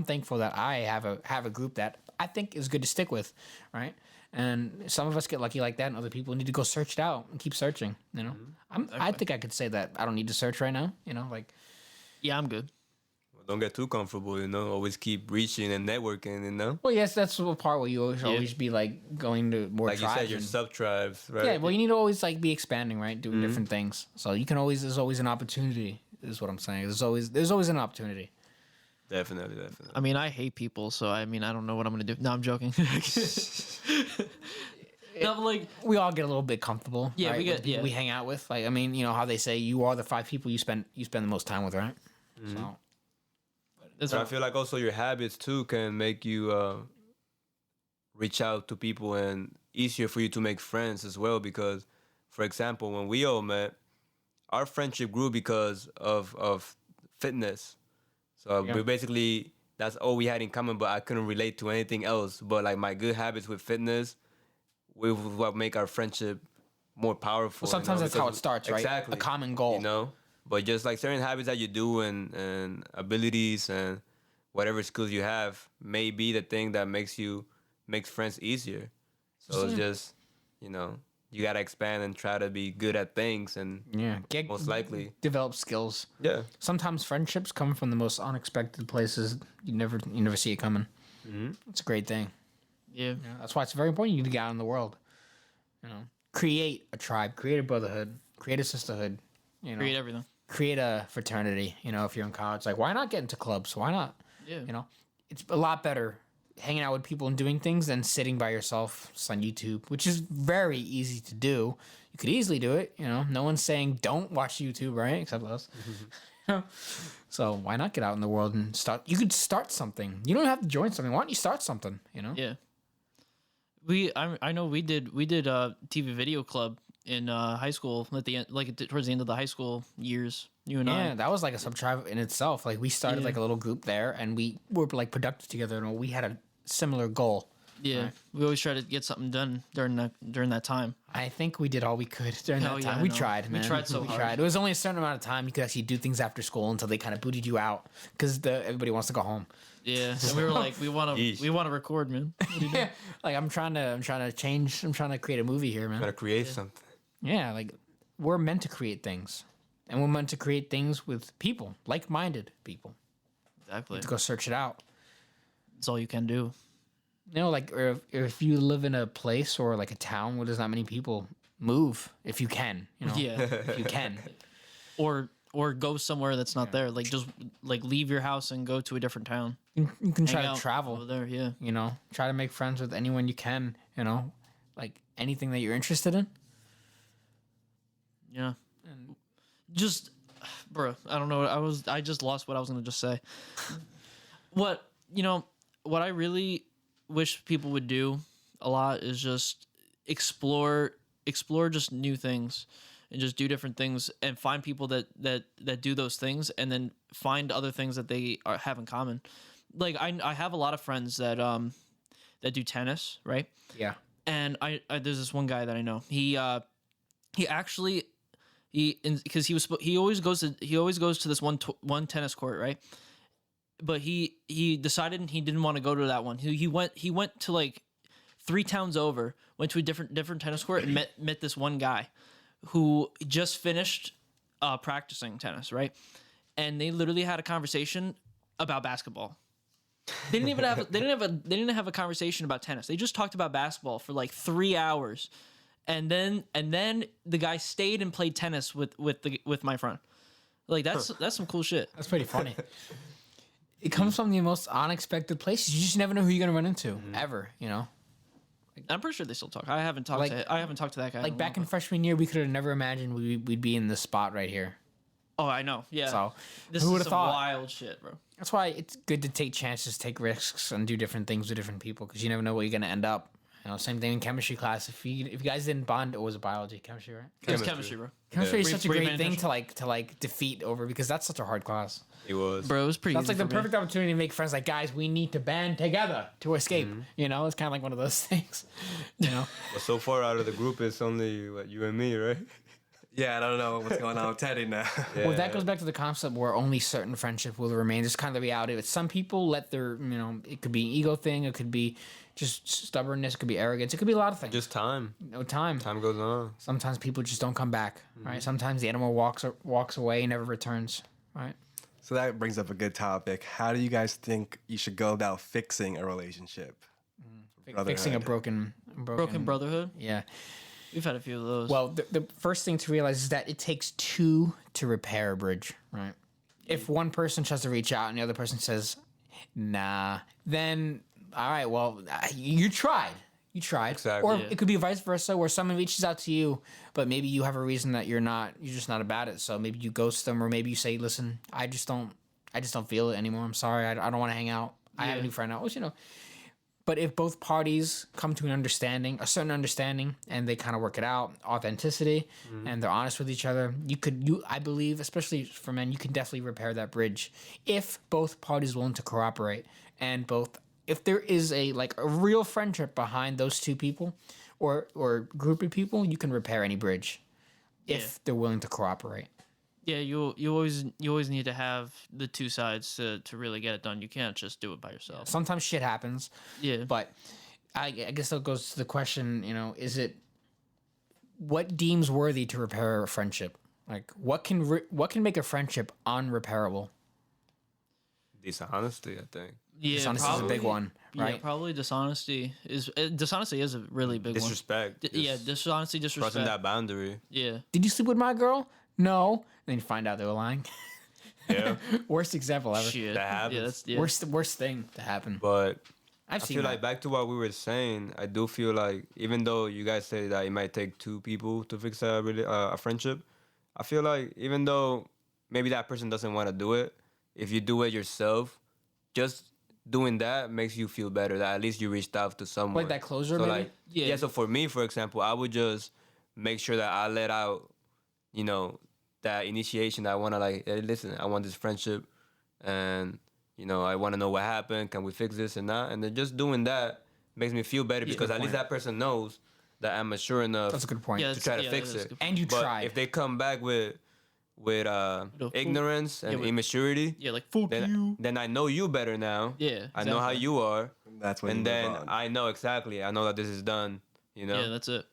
thankful that I have a group that I think is good to stick with, right? And some of us get lucky like that, and other people need to go search it out and keep searching. I think I could say that I don't need to search right now. Yeah, I'm good. Don't get too comfortable. Always keep reaching and networking. Well, yes, that's the part where you always be like going to more Like you tribes said, your and- sub tribes, right? Yeah, well, you need to always like be expanding, right? Doing different things. So there's always an opportunity. Is what I'm saying. There's always an opportunity. Definitely. I mean, I hate people, so I don't know what I'm gonna do. No, I'm joking. No, but like We all get a little bit comfortable. Yeah, right, we with get- the people yeah. we hang out with. Like, I mean, how they say you are the 5 people you spend the most time with, right? So that's But I feel like also your habits too can make you reach out to people and easier for you to make friends as well. Because, for example, when we all met, our friendship grew because of fitness. So Yeah. we basically that's all we had in common. But I couldn't relate to anything else. But like my good habits with fitness, was what make our friendship more powerful. well, sometimes that's how it because- starts, right? Exactly. A common goal. But just like certain habits that you do and abilities and whatever skills you have may be the thing that makes friends easier. So it's just, you gotta expand and try to be good at things and Yeah, most likely. develop skills. Yeah. Sometimes friendships come from the most unexpected places. You never see it coming. It's a great thing. yeah. That's why it's very important you need to get out in the world. Create a tribe, create a brotherhood, create a sisterhood. Create everything. Create a fraternity. If you're in college, like why not get into clubs? Why not? Yeah. It's a lot better hanging out with people and doing things than sitting by yourself on YouTube, which is very easy to do. You could easily do it. No one's saying don't watch YouTube, right? Except us. So why not get out in the world and start? You could start something. You don't have to join something. Why don't you start something? Yeah. I know we did a TV video club in high school at the end, towards the end of the high school years. You and Yeah, I. that was like a sub tribe in itself. Like we started like a little group there, and we were like productive together, and we had a similar goal. Yeah. We always try to get something done during that time. I think we did all we could during Hell that yeah, time. I We know. tried, We man. tried so hard. tried. It was only a certain amount of time you could actually do things after school until they kind of booted you out because everybody wants to go home. Yeah. And we were like, we want Yeesh. to record, man. What are you doing? Like I'm trying to change. I'm trying to create a movie here, man. Gotta create something. Yeah, like we're meant to create things, and we're meant to create things with people, like-minded people. Exactly. To go search it out. That's all you can do. Like or if you live in a place or like a town where there's not many people, move if you can. Yeah. If you can. Or go somewhere that's not there. Like just like leave your house and go to a different town. You can try Hang to out travel. over there. Yeah. Try to make friends with anyone you can. Like anything that you're interested in. Yeah. Just, bro, I don't know. I just lost what I was gonna just say. What I really wish people would do a lot is just explore just new things and just do different things and find people that do those things and then find other things that they have in common. Like I have a lot of friends that do tennis, right? Yeah. And I there's this one guy that I know. He actually because he always goes to this one tennis court, right? but he decided he didn't want to go to that one. He went to like 3 towns over, went to a different tennis court and met this one guy who just finished practicing tennis, right? And they literally had a conversation about basketball. They didn't have a conversation about tennis. They just talked about basketball for like 3 hours. And then the guy stayed and played tennis with my friend. Like that's some cool shit. That's pretty funny. It comes from the most unexpected places. You just never know who you're gonna run into ever. You know. I'm pretty sure they still talk. I haven't talked to that guy. Like back in freshman year, we could have never imagined we'd be in this spot right here. Oh, I know. Yeah. So this who is would have some thought? wild shit, bro. That's why it's good to take chances, take risks, and do different things with different people because you never know where you're gonna end up. You know, same thing in chemistry class. If you guys didn't bond, it was biology, chemistry, right? It's chemistry, bro. Chemistry is such a great Reinvention. thing to like defeat over because that's such a hard class. It was. Bro, it was pretty. That's easy like the for me. perfect opportunity to make friends. Like, guys, we need to band together to escape. You know, it's kind of like one of those things. You know, But so far out of the group, it's only what, you and me, right? Yeah, I don't know what's going on with Teddy now. well, that goes back to the concept where only certain friendship will remain. It's kind of the reality of it. Some people let their, it could be an ego thing. It could be just stubbornness. It could be arrogance. It could be a lot of things. Just time. No time. Time goes on. Sometimes people just don't come back. Right. Sometimes the animal walks away and never returns. Right. So that brings up a good topic. How do you guys think you should go about fixing a relationship? Fixing a Brotherhood. broken brotherhood. Yeah. We've had a few of those. Well, the first thing to realize is that it takes 2 to repair a bridge, right? If one person tries to reach out and the other person says, nah, then, all right, well, you tried. You tried. Exactly. Or Yeah. it could be vice versa, where someone reaches out to you, but maybe you have a reason that you're just not about it. So maybe you ghost them, or maybe you say, listen, I just don't feel it anymore. I'm sorry. I don't want to hang out. I have a Yeah. new friend now. But if both parties come to a certain understanding, and they kind of work it out, authenticity, and they're honest with each other, I believe, especially for men, you can definitely repair that bridge if both parties are willing to cooperate and if there is a real friendship behind those 2 people or group of people, you can repair any bridge if they're willing to cooperate. yeah, you always need to have the 2 sides to really get it done. You can't just do it by yourself. Sometimes shit happens. Yeah. But I guess that goes to the question, is it what deems worthy to repair a friendship? Like what can make a friendship unrepairable? Dishonesty, I think. Yeah, Dishonesty is a big one, right? Yeah, probably dishonesty is a really big Disrespect. one. Yeah, dishonesty, disrespect. Crossing that boundary. Yeah. Did you sleep with my girl? No. Then you find out they were lying. Yeah. Worst example ever. Shit. That happens. Yeah, that's Worst thing to happen. But I've I seen feel that. like back to what we were saying, I do feel like even though you guys say that it might take 2 people to fix a friendship, I feel like even though maybe that person doesn't want to do it, if you do it yourself, just doing that makes you feel better. That at least you reached out to someone. Like that closure, So maybe? like, Yeah. So for me, for example, I would just make sure that I let out, that initiation. That I want to hey, listen, I want this friendship, and I want to know what happened. Can we fix this and that? And then just doing that makes me feel better because at least that person knows that I'm mature enough That's a good point. Yeah, to try to yeah, fix that is a it. good And you But tried. if they come back with ignorance and with- immaturity, Yeah, like fuck you. then I know you better now. Yeah, I know how exactly. you are, That's when and you then move on. I know exactly. I know that this is done. Yeah, that's it.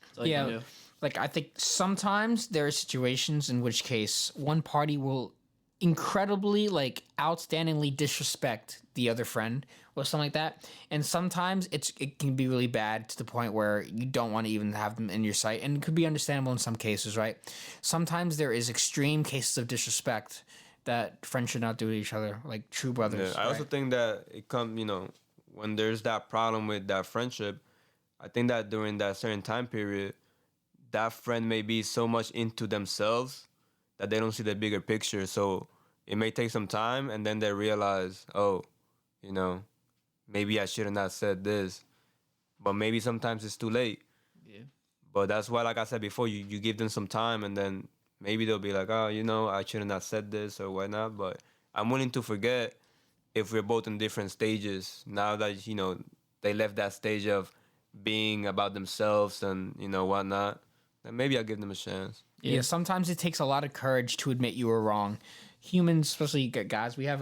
That's all you Yeah. can do. Like I think sometimes there are situations in which case one party will incredibly outstandingly disrespect the other friend or something like that, and sometimes it can be really bad to the point where you don't want to even have them in your sight, and it could be understandable in some cases, right? Sometimes there is extreme cases of disrespect that friends should not do to each other, like true brothers. I also right? think that it when there's that problem with that friendship, I think that during that certain time period, that friend may be so much into themselves that they don't see the bigger picture. So it may take some time, and then they realize, oh, maybe I should have not said this. But maybe sometimes it's too late. Yeah. But that's why, like I said before, you give them some time, and then maybe they'll be like, oh, I should have not said this or whatnot. But I'm willing to forget if we're both in different stages. Now that, they left that stage of being about themselves and, whatnot, then maybe I'll give them a chance. Yeah, sometimes it takes a lot of courage to admit you were wrong, humans, especially guys, we have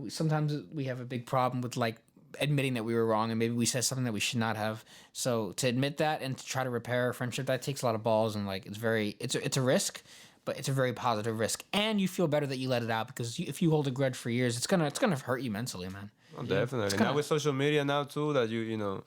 sometimes we have a big problem with like admitting that we were wrong and maybe we said something that we should not have. So to admit that and to try to repair a friendship, that takes a lot of balls, and like it's a risk, but it's a very positive risk, and you feel better that you let it out, because if you hold a grudge for years, it's gonna hurt you mentally, man. Oh, definitely. Now with social media now too, that you know,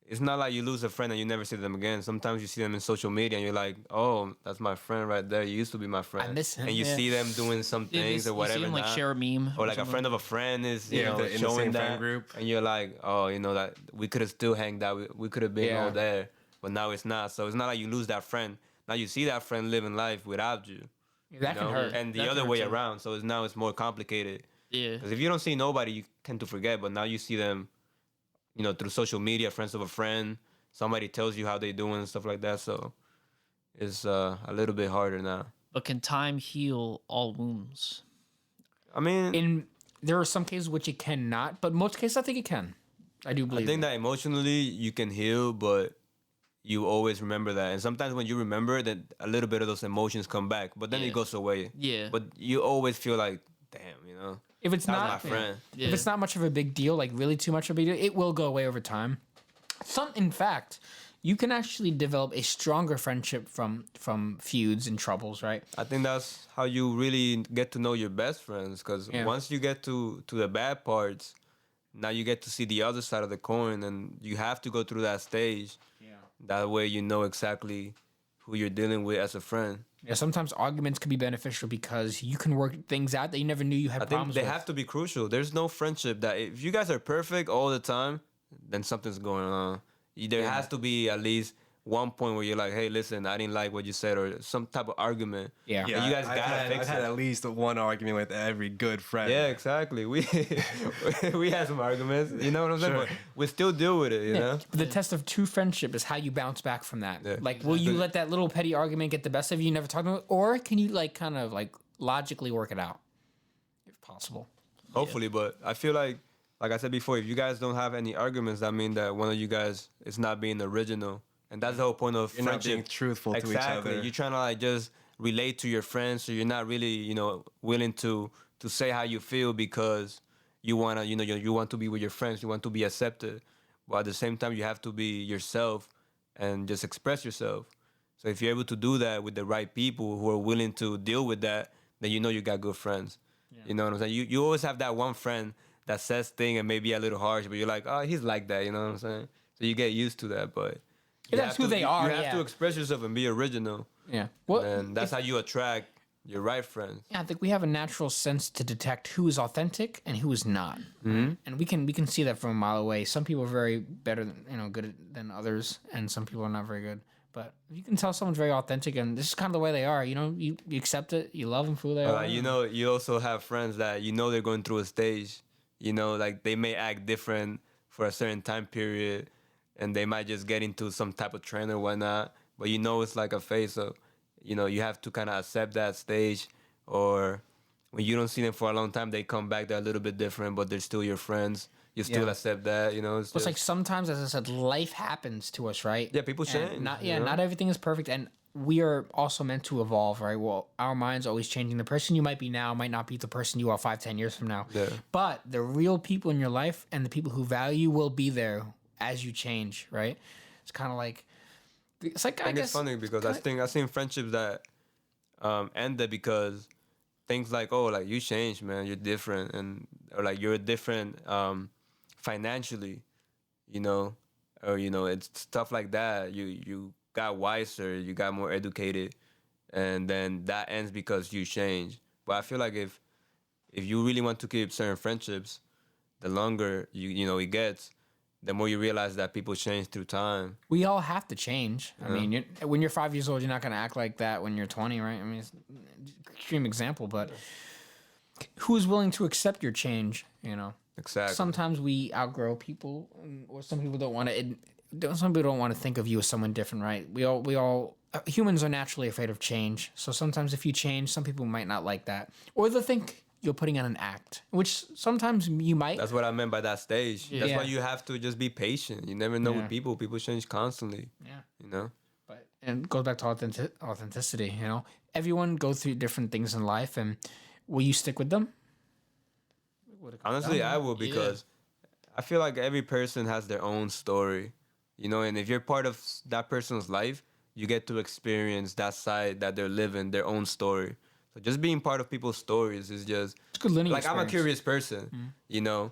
it's not like you lose a friend and you never see them again. Sometimes you see them in social media and you're like, oh, that's my friend right there. You used to be my friend. I miss him. And you see them doing some things or whatever. You see him, like, now. share a meme. Or like a friend of a friend is, you know, in the showing same that. friend group. And you're like, oh, you know, that we could have still hanged out. We could have been all there. But now it's not. So it's not like you lose that friend. Now you see that friend living life without you. That can hurt. And the That other can way hurt too. around. So now it's more complicated. Yeah. Because if you don't see nobody, you tend to forget. But now you see them, you know, through social media, friends of a friend. Somebody tells you how they doing and stuff like that. So it's a little bit harder now. But can time heal all wounds? I mean, There are some cases which it cannot, but most cases I think it can. I do believe. I think that emotionally you can heal, but you always remember that. And sometimes when you remember that, a little bit of those emotions come back, but then Yeah. it goes away. Yeah. But you always feel like, damn, you know, if it's that not was my friend. Yeah. if it's not much of a big deal, like really too much of a big deal, it will go away over time. In fact, you can actually develop a stronger friendship from feuds and troubles, right? I think that's how you really get to know your best friends. Because Yeah. once you get to the bad parts, now you get to see the other side of the coin, and you have to go through that stage. Yeah. That way, you know exactly who you're dealing with as a friend. Yeah, sometimes arguments can be beneficial because you can work things out that you never knew you had I think problems they with. have to be crucial. There's no friendship that if you guys are perfect all the time, then something's going on. There has to be at least one point where you're like, hey, listen, I didn't like what you said, or some type of argument. Yeah. And you guys I've gotta had, fix I've had it. at least one argument with every good friend. Yeah, exactly. We we had some arguments, you know what I'm saying? Sure. But we still deal with it, you know? But the test of true friendship is how you bounce back from that. Yeah. Like, will you let that little petty argument get the best of you? You never talk about it, or can you like kind of like logically work it out, if possible? Hopefully, but I feel like I said before, if you guys don't have any arguments, that means that one of you guys is not being original. And that's the whole point of You're not friendship. being truthful to each Exactly. other. You're trying to like just relate to your friends, so you're not really, you know, willing to say how you feel because you wanna, you know, you want to be with your friends, you want to be accepted. But at the same time, you have to be yourself and just express yourself. So if you're able to do that with the right people who are willing to deal with that, then you know you got good friends. You know what I'm saying? You always have that one friend that says thing and maybe a little harsh, but you're like, oh, he's like that. You know what I'm saying? So you get used to that, but you That's have who to- they you- are, You have yeah. to express yourself and be original, Yeah. Well, and that's how you attract your right friends. I think we have a natural sense to detect who is authentic and who is not, and we can see that from a mile away. Some people are very better, good than others, and some people are not very good. But you can tell someone's very authentic, and this is kind of the way they are. You accept it, you love them for who they are. You know, you also have friends that you know they're going through a stage. You know, like they may act different for a certain time period, and they might just get into some type of trend or whatnot. But you know, it's like a phase. So, you know, you have to kind of accept that stage. Or when you don't see them for a long time, they come back. They're a little bit different, but they're still your friends. You still Yeah. accept that. You know, It's like sometimes, as I said, life happens to us, right? Yeah, people And change, Not you know? not everything is perfect, and we are also meant to evolve, right? Well, our mind's always changing. The person you might be now might not be the person you are 5-10 years from now. Yeah. But the real people in your life and the people who value will be there as you change, right? It's kind of like I think guess it's funny because I've seen friendships that ended because things like, oh, like you changed, man, you're different, and or like you're different financially, you know, or it's stuff like that. You got wiser, you got more educated, and then that ends because you changed. But I feel like if you really want to keep certain friendships, the longer it gets, the more you realize that people change through time. we all have to change. I mean, when you're 5 years old, you're not going to act like that when you're 20, right? I mean, it's an extreme example, but who's willing to accept your change, Exactly. Sometimes we outgrow people, or some people don't want to. Some people don't want to think of you as someone different, right? We all humans are naturally afraid of change. So sometimes if you change, some people might not like that, or they'll think you're putting on an act, which sometimes you might. That's what I meant by that stage. That's Yeah. why you have to just be patient. You never know Yeah. with people. People change constantly. Yeah. And it goes back to authenticity. Everyone goes through different things in life, and will you stick with them? Honestly, I will, because I feel like every person has their own story, you know, and if you're part of that person's life, you get to experience that side that they're living, their own story. So just being part of people's stories is just It's a good learning like, I'm a experience. curious person, you know,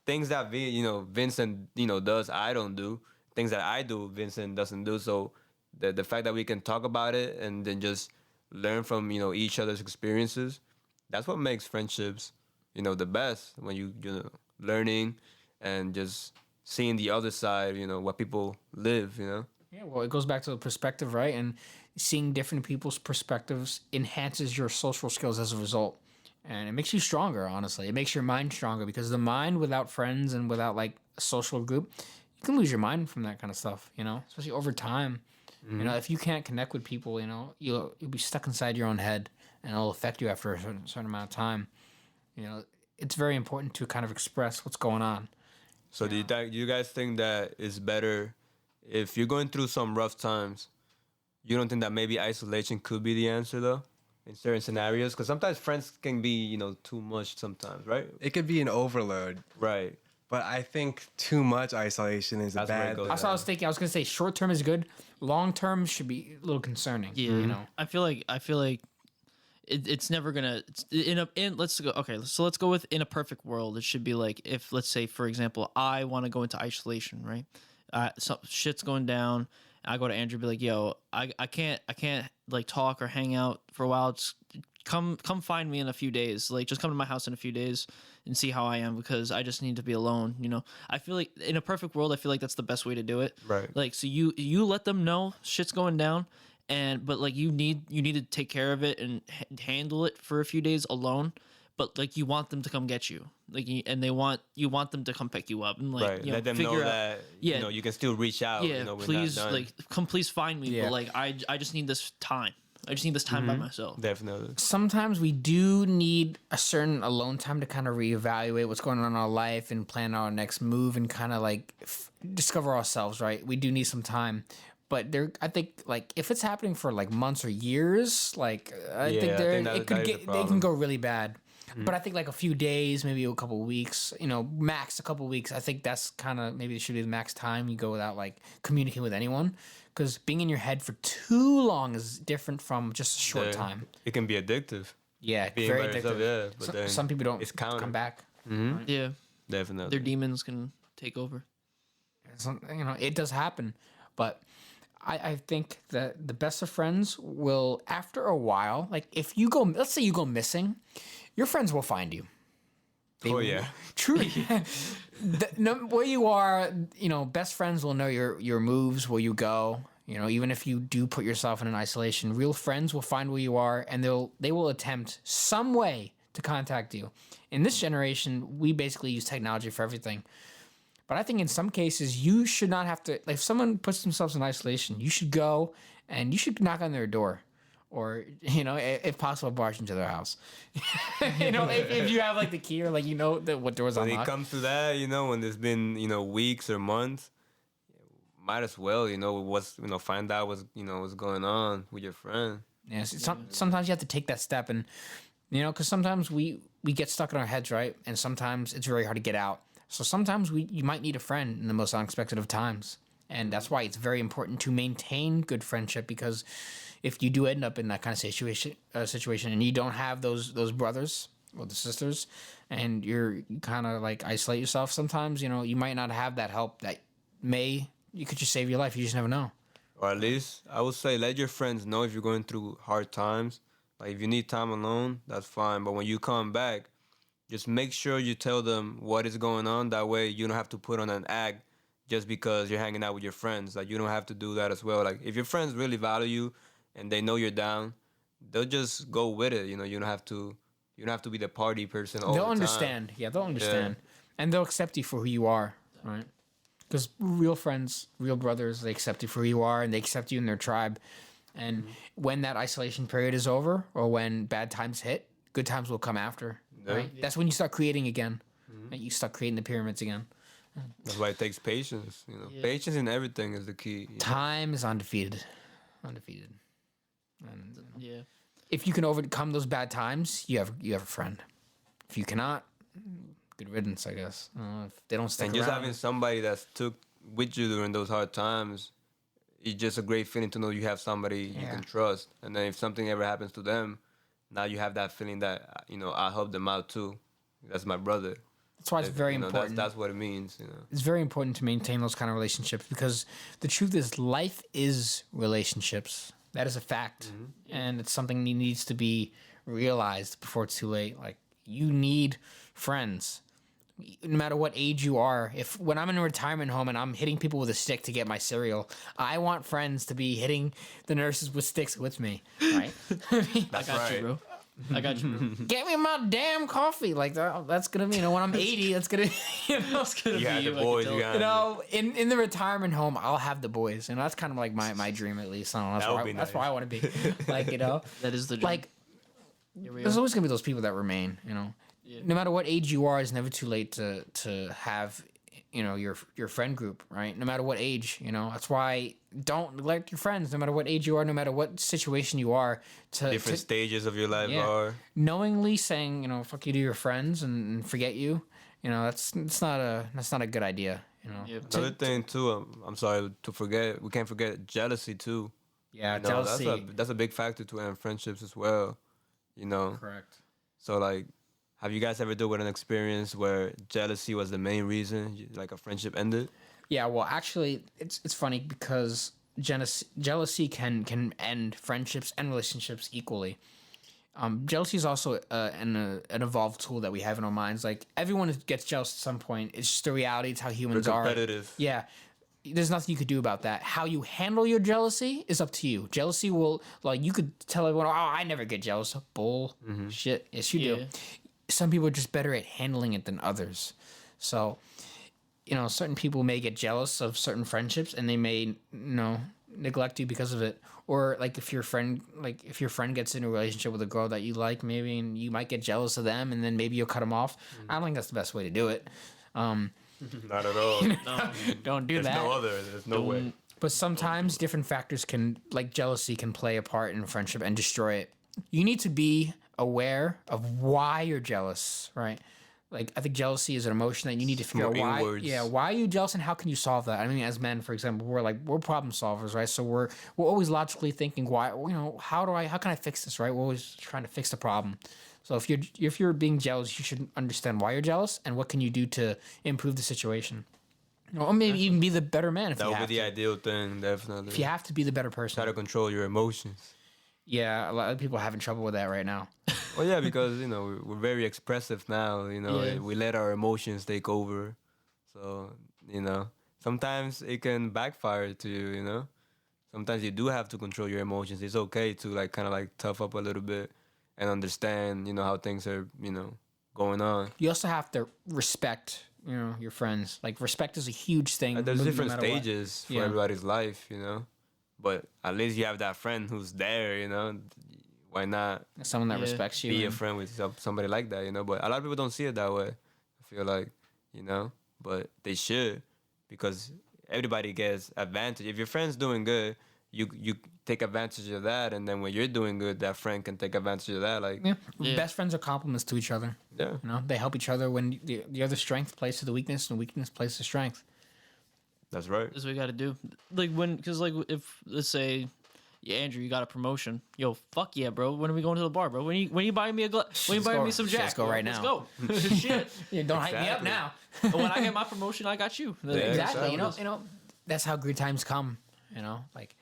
things that Vincent, does, I don't do. Things that I do, Vincent doesn't do. So the fact that we can talk about it and then just learn from, each other's experiences, that's what makes friendships, the best, when learning and just seeing the other side, what people live. Yeah, well, it goes back to the perspective, right? And seeing different people's perspectives enhances your social skills as a result. And it makes you stronger, honestly. It makes your mind stronger, because the mind without friends and without like a social group, you can lose your mind from that kind of stuff, especially over time. If you can't connect with people, you'll be stuck inside your own head, and it'll affect you after a certain amount of time. It's very important to kind of express what's going on. So do you guys think that it's better if you're going through some rough times? You don't think that maybe isolation could be the answer, though, in certain scenarios? Because sometimes friends can be, too much sometimes, right? It could be an overload. Right. But I think too much isolation is That's where it bad. goes. That's what I was thinking. I was gonna say short term is good. Long term should be a little concerning. Yeah, I feel like it's never gonna. Let's go. Okay, so let's go with, in a perfect world, it should be like, if, let's say, for example, I want to go into isolation, right? So shit's going down. I go to Andrew, be like, yo, I can't like talk or hang out for a while. Just come find me in a few days. Like, just come to my house in a few days and see how I am, because I just need to be alone. I feel like in a perfect world, I feel like that's the best way to do it. Right. Like, so you let them know shit's going down, but like you need to take care of it and handle it for a few days alone. But like, you want them to come get you, like, and you want them to come pick you up and like, Right. Let them know figure out, that you can still reach out. yeah, we're please, not done. please find me. Yeah. But like, I just need this time. I just need this time by myself. Definitely. Sometimes we do need a certain alone time to kind of reevaluate what's going on in our life and plan our next move and kind of like discover ourselves, right? We do need some time. But I think, like, if it's happening for like months or years, like, I think it can go really bad. But I think like a few days, maybe a couple of weeks, max a couple of weeks. I think that's kind of, maybe it should be the max time you go without like communicating with anyone, because being in your head for too long is different from just a short time. It can be addictive. Yeah, Being very by addictive. yourself, but then Some people don't it's counter. come back. Yeah, Definitely. their demons can take over. It does happen, but I think that the best of friends will, after a while, like if you go, let's say you go missing, your friends will find you. Truly. Where you are, best friends will know your moves, where you go. Even if you do put yourself in an isolation, real friends will find where you are, and they will attempt some way to contact you. In this generation, we basically use technology for everything. But I think in some cases, you should not have to, like, if someone puts themselves in isolation, you should go and you should knock on their door, or, if possible, barge into their house. If you have like the key, or like, what doors When unlocked. it comes to that, when there's been, weeks or months, might as well, find out what's going on with your friend. Yeah, sometimes you have to take that step, and, because sometimes we get stuck in our heads, right? And sometimes it's very hard to get out. So sometimes you might need a friend in the most unexpected of times. And that's why it's very important to maintain good friendship, because if you do end up in that kind of situation and you don't have those brothers or the sisters, and you kind of like isolate yourself sometimes, you might not have that help that you could just save your life. You just never know. Or at least, I would say, let your friends know if you're going through hard times. Like, if you need time alone, that's fine. But when you come back, just make sure you tell them what is going on. That way, you don't have to put on an act just because you're hanging out with your friends. Like, you don't have to do that as well. Like, if your friends really value you and they know you're down, they'll just go with it. You don't have to be the party person all the time. They'll understand. Yeah, they'll understand. Yeah. And they'll accept you for who you are, right? Because real friends, real brothers, they accept you for who you are, and they accept you in their tribe. And when that isolation period is over, or when bad times hit, good times will come after. Right? Yeah. That's when you start creating again. And you start creating the pyramids again. That's why it takes patience. Patience in everything is the key. Time is undefeated. And, yeah. if you can overcome those bad times, you have a friend. If you cannot, good riddance, I guess. If they don't stick And just around, having somebody that's took with you during those hard times, it's just a great feeling to know you have somebody you Yeah. can trust. And then if something ever happens to them, now you have that feeling that I helped them out too. That's my brother. that's why it's very You know, important. That's what it means. You know. It's very important to maintain those kind of relationships because the truth is life is relationships. That is a fact. And it's something that needs to be realized before it's too late. Like you need friends. No matter what age you are, when I'm in a retirement home and I'm hitting people with a stick to get my cereal, I want friends to be hitting the nurses with sticks with me, right? I got you, bro. I got you, bro. Get me my damn coffee. Like that's gonna be, when I'm 80, that's gonna, It's gonna You be got you, the I can boys. tell. You got in the retirement home, I'll have the boys, and that's kind of like my dream at least. I don't know. That would be That's nice. where I want to be. Like That is the dream. like Here we there's are. always gonna be those people that remain. No matter what age you are, it's never too late to have your friend group, right? No matter what age, that's why don't neglect your friends. No matter what age you are, no matter what situation you are, different stages of your life Yeah. are. knowingly saying fuck you to your friends and forget you. That's not a good idea. Yeah. Another thing too, I'm sorry to forget. We can't forget jealousy too. Yeah, That's jealousy. that's a big factor to end friendships as well. Correct. So like, have you guys ever dealt with an experience where jealousy was the main reason like a friendship ended? Yeah, well, actually, it's funny because jealousy can end friendships and relationships equally. Jealousy is also an evolved tool that we have in our minds. Like everyone gets jealous at some point. It's just the reality. It's how humans They're are. competitive. Yeah, there's nothing you could do about that. How you handle your jealousy is up to you. Jealousy will you could tell everyone, "Oh, I never get jealous." Bull shit. Yes, you Yeah. do. Some people are just better at handling it than others. So, certain people may get jealous of certain friendships and they may, neglect you because of it. Or like if your friend gets in a relationship with a girl that you like, maybe, and you might get jealous of them and then maybe you'll cut them off. I don't think that's the best way to do it. Not at all. Don't do There's that. no other. There's no way. But sometimes different factors like jealousy can play a part in a friendship and destroy it. You need to be aware of why you're jealous, right? Like I think jealousy is an emotion that you need to figure out more why. inwards. Yeah, why are you jealous and how can you solve that? I mean, as men, for example, we're problem solvers, right? So we're always logically thinking, why? How can I fix this, right? We're always trying to fix the problem. So if you're being jealous, you should understand why you're jealous and what can you do to improve the situation. Or maybe even be the better man if That you would have be the to. ideal thing, definitely. If you have to be the better person. Try to control your emotions. Yeah, a lot of people are having trouble with that right now. Well, yeah, because we're very expressive now. Yeah. We let our emotions take over. So sometimes it can backfire to you. Sometimes you do have to control your emotions. It's okay to kind of tough up a little bit and understand how things are going on. You also have to respect, your friends. Like respect is a huge thing. There's no different matter what. stages for Yeah. everybody's life. But at least you have that friend who's there. Why not Someone that Yeah. respects you. be a and- friend with somebody like that? But a lot of people don't see it that way. I feel like but they should, because everybody gets advantage. If your friend's doing good, you take advantage of that, and then when you're doing good, that friend can take advantage of that. Yeah. Yeah. Best friends are compliments to each other. Yeah. They help each other when the other strength plays to the weakness and the weakness plays to strength. That's right. That's what we got to do. Because if let's say, yeah, Andrew, you got a promotion. Yo, fuck yeah, bro. When are we going to the bar, bro? When you buying me when you Let's buying go. me some Jack? Let's go bro? right Let's now. go. Shit. Yeah, don't hype me up Exactly. now. When I get my promotion, I got you. Yeah, Exactly. exactly. That's how good times come. Like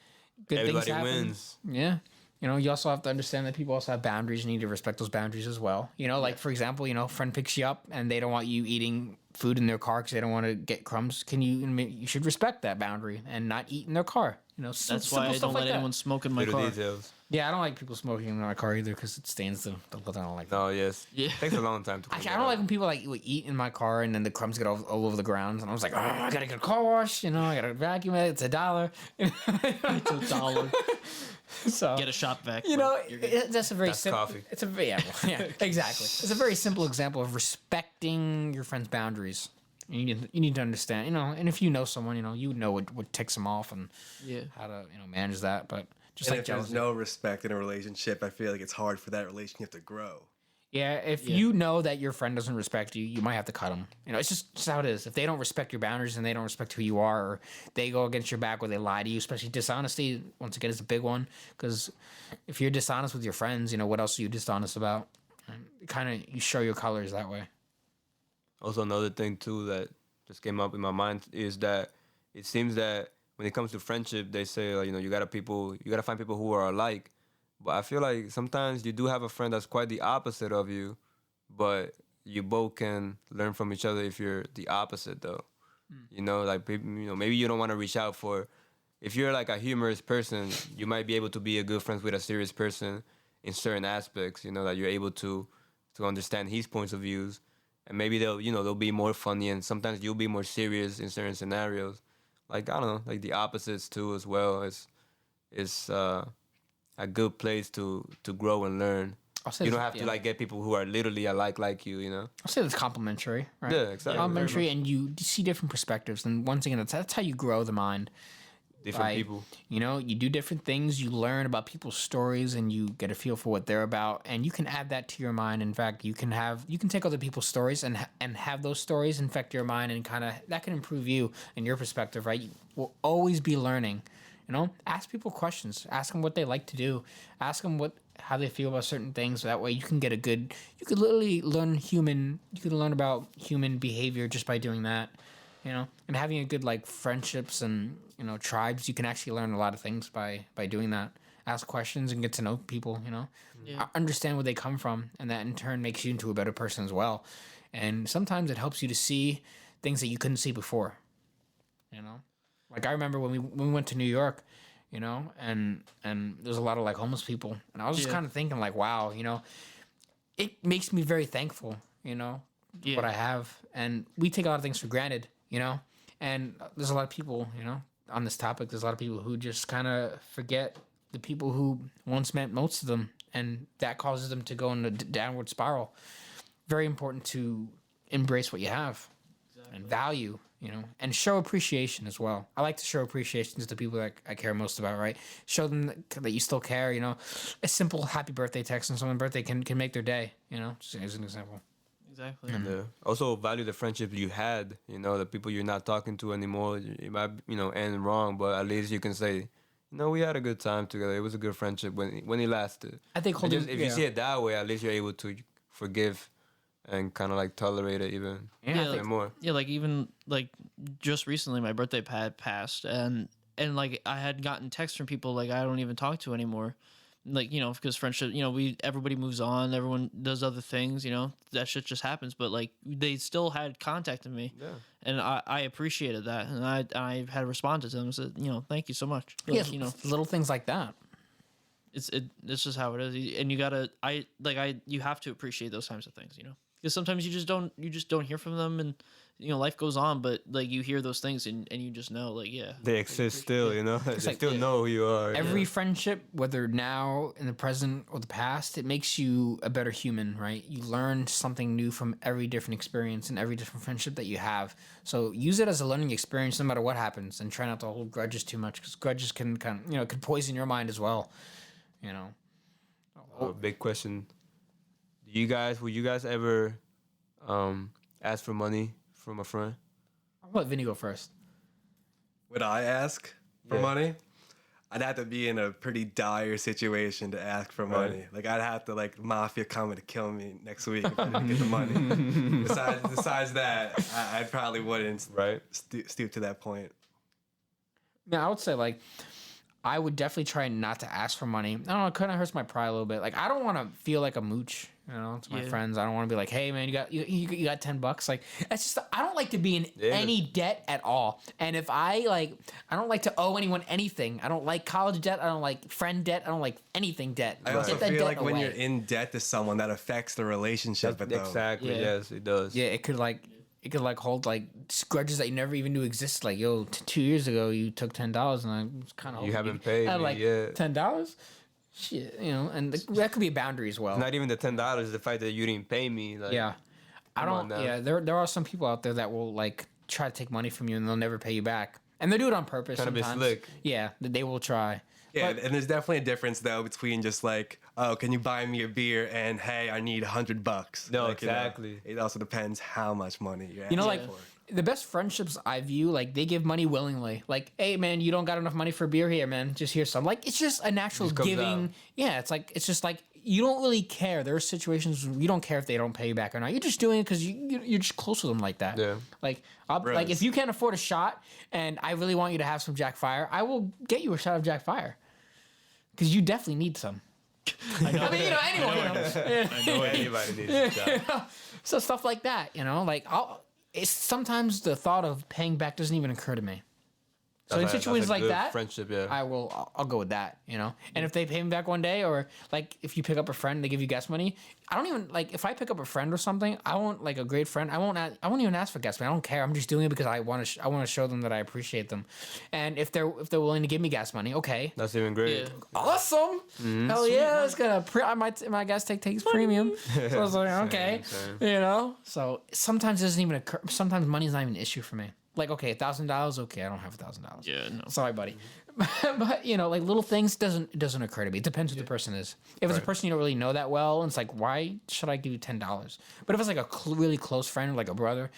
good Everybody things happen. wins. Yeah. You also have to understand that people also have boundaries. You need to respect those boundaries as well. Like for example, friend picks you up and they don't want you eating food in their car because they don't want to get crumbs. You should respect that boundary and not eat in their car. That's why I don't let anyone smoke in my Little car. details. Yeah, I don't like people smoking in my car either because it stains the leather. I don't like that. No, yes. Yeah. Takes a long time to. Actually, I don't like when people would eat in my car and then the crumbs get all over the ground. And I was like, oh, I gotta get a car wash. I gotta vacuum it. It's $1. It's $1. So Get a shop vac. bro. You're good. that's a very That's simple. coffee. It's yeah, exactly. It's a very simple example of respecting your friend's boundaries. You need to understand, and if you know someone, you know what ticks them off and Yeah. how to manage that. But just And like if there's jealousy. no respect in a relationship, I feel like it's hard for that relationship to grow. Yeah, if you know that your friend doesn't respect you, you might have to cut them. It's just how it is. If they don't respect your boundaries and they don't respect who you are, or they go against your back or they lie to you, especially dishonesty, once again, is a big one. Because if you're dishonest with your friends, what else are you dishonest about? Kind of, you show your colors that way. Also, another thing too that just came up in my mind is that it seems that when it comes to friendship, they say you gotta find people who are alike. But I feel like sometimes you do have a friend that's quite the opposite of you, but you both can learn from each other if you're the opposite though. Like maybe you don't want to reach out for. If you're like a humorous person, you might be able to be a good friend with a serious person in certain aspects. That you're able to understand his points of views, and maybe they'll be more funny, and sometimes you'll be more serious in certain scenarios. Like I don't know, like the opposites too as well is a good place to grow and learn. You don't have to like get people who are literally alike like you. I'll say that's complimentary, right? Yeah, exactly. Complimentary, and you see different perspectives. And once again, that's how you grow the mind. Different people. You do different things. You learn about people's stories, and you get a feel for what they're about. And you can add that to your mind. In fact, you can take other people's stories and have those stories infect your mind, and kind of that can improve you and your perspective. Right? You will always be learning. Ask people questions. Ask them what they like to do. Ask them how they feel about certain things. So that way you can get you could literally learn about human behavior just by doing that, and having a good friendships and, tribes. You can actually learn a lot of things by doing that. Ask questions and get to know people, understand where they come from. And that in turn makes you into a better person as well. And sometimes it helps you to see things that you couldn't see before, Like I remember when we went to New York, and there's a lot of homeless people, and I was just kind of thinking wow, it makes me very thankful, what I have, and we take a lot of things for granted, and there's a lot of people, on this topic, there's a lot of people who just kind of forget the people who once meant most to them, and that causes them to go in a downward spiral. Very important to embrace what you have and value. And show appreciation as well. I like to show appreciation to the people that I care most about, right? Show them that you still care, A simple happy birthday text on someone's birthday can make their day, just as an example. Exactly. Yeah. Also value the friendship you had, the people you're not talking to anymore. It might, end wrong, but at least you can say, we had a good time together. It was a good friendship when it lasted. I think if you see it that way, at least you're able to forgive and kind of tolerate it even more. Yeah, even just recently my birthday had passed, and I had gotten texts from people I don't even talk to anymore, because friendship, everybody moves on, everyone does other things, that shit just happens, but they still had contacted me, and I appreciated that, and I had responded to them and said, thank you so much. Little things like that. It's just how it is, and you have to appreciate those types of things, because sometimes you just don't hear from them, and life goes on, but you hear those things and you just know they exist still, they still know who you are. Every friendship, whether now in the present or the past, it makes you a better human, right? You learn something new from every different experience and every different friendship that you have. So use it as a learning experience no matter what happens, and try not to hold grudges too much, because grudges can could poison your mind as well. Big question. Would you guys ever ask for money from a friend? I'll let Vinny go first. Would I ask for money? I'd have to be in a pretty dire situation to ask for money. I'd have to mafia coming to kill me next week if I didn't get the money. Besides that, I probably wouldn't stoop to that point. Yeah, I would say I would definitely try not to ask for money. I don't know, it kind of hurts my pride a little bit. I don't want to feel like a mooch, to my friends. I don't want to be like, hey man, you got $10. That's just, I don't like to be in any debt at all. And if I don't like to owe anyone anything. I don't like college debt. I don't like friend debt. I don't like anything debt. I also feel like when you're in debt to someone, that affects the relationship. Exactly. Yeah. Yes, it does. Yeah, it could hold grudges that you never even knew existed. 2 years ago you took $10 and I was kind of you haven't paid me yet. $10. Shit, and that could be a boundary as well. Not even the $10, the fact that you didn't pay me. I don't. Yeah, there are some people out there that will try to take money from you and they'll never pay you back, and they do it on purpose. Trying sometimes. to be slick. Yeah, they will try. Yeah, and there's definitely a difference though between just like, oh, can you buy me a beer, and hey, I need $100. No, Like, you know, exactly. it also depends how much money you're You know, asking like for. the best friendships I view, like they give money willingly. Like, hey man, you don't got enough money for beer here, man. Just here's some. Like, it's just a natural Just comes giving. out. Yeah, it's just like you don't really care. There are situations where you don't care if they don't pay you back or not. You're just doing it because you're just close to them like that. Yeah. Like, like if you can't afford a shot and I really want you to have some Jack Fire, I will get you a shot of Jack Fire because you definitely need some. I mean, anyone. I know anybody needs a job. So stuff like that, like it's sometimes the thought of paying back doesn't even occur to me. So in That's a situations like good that, friendship, yeah. I'll go with that, And if they pay me back one day, or like if you pick up a friend, they give you gas money. I don't even like if I pick up a friend or something. I want like a great friend. I won't even ask for gas money. I don't care. I'm just doing it because I want to show them that I appreciate them. And if they're willing to give me gas money, okay, That's even great. Yeah. awesome. Hell yeah, it's gonna. My gas tank takes premium. So I was like, okay, same. So sometimes it doesn't even occur. Sometimes money's not even an issue for me. Like, okay, $1,000. Okay, I don't have $1,000. Yeah, no. Sorry, buddy. But like little things doesn't occur to me. It depends who the person is. If it's a person you don't really know that well, and it's like, why should I give you $10? But if it's like a really close friend, like a brother,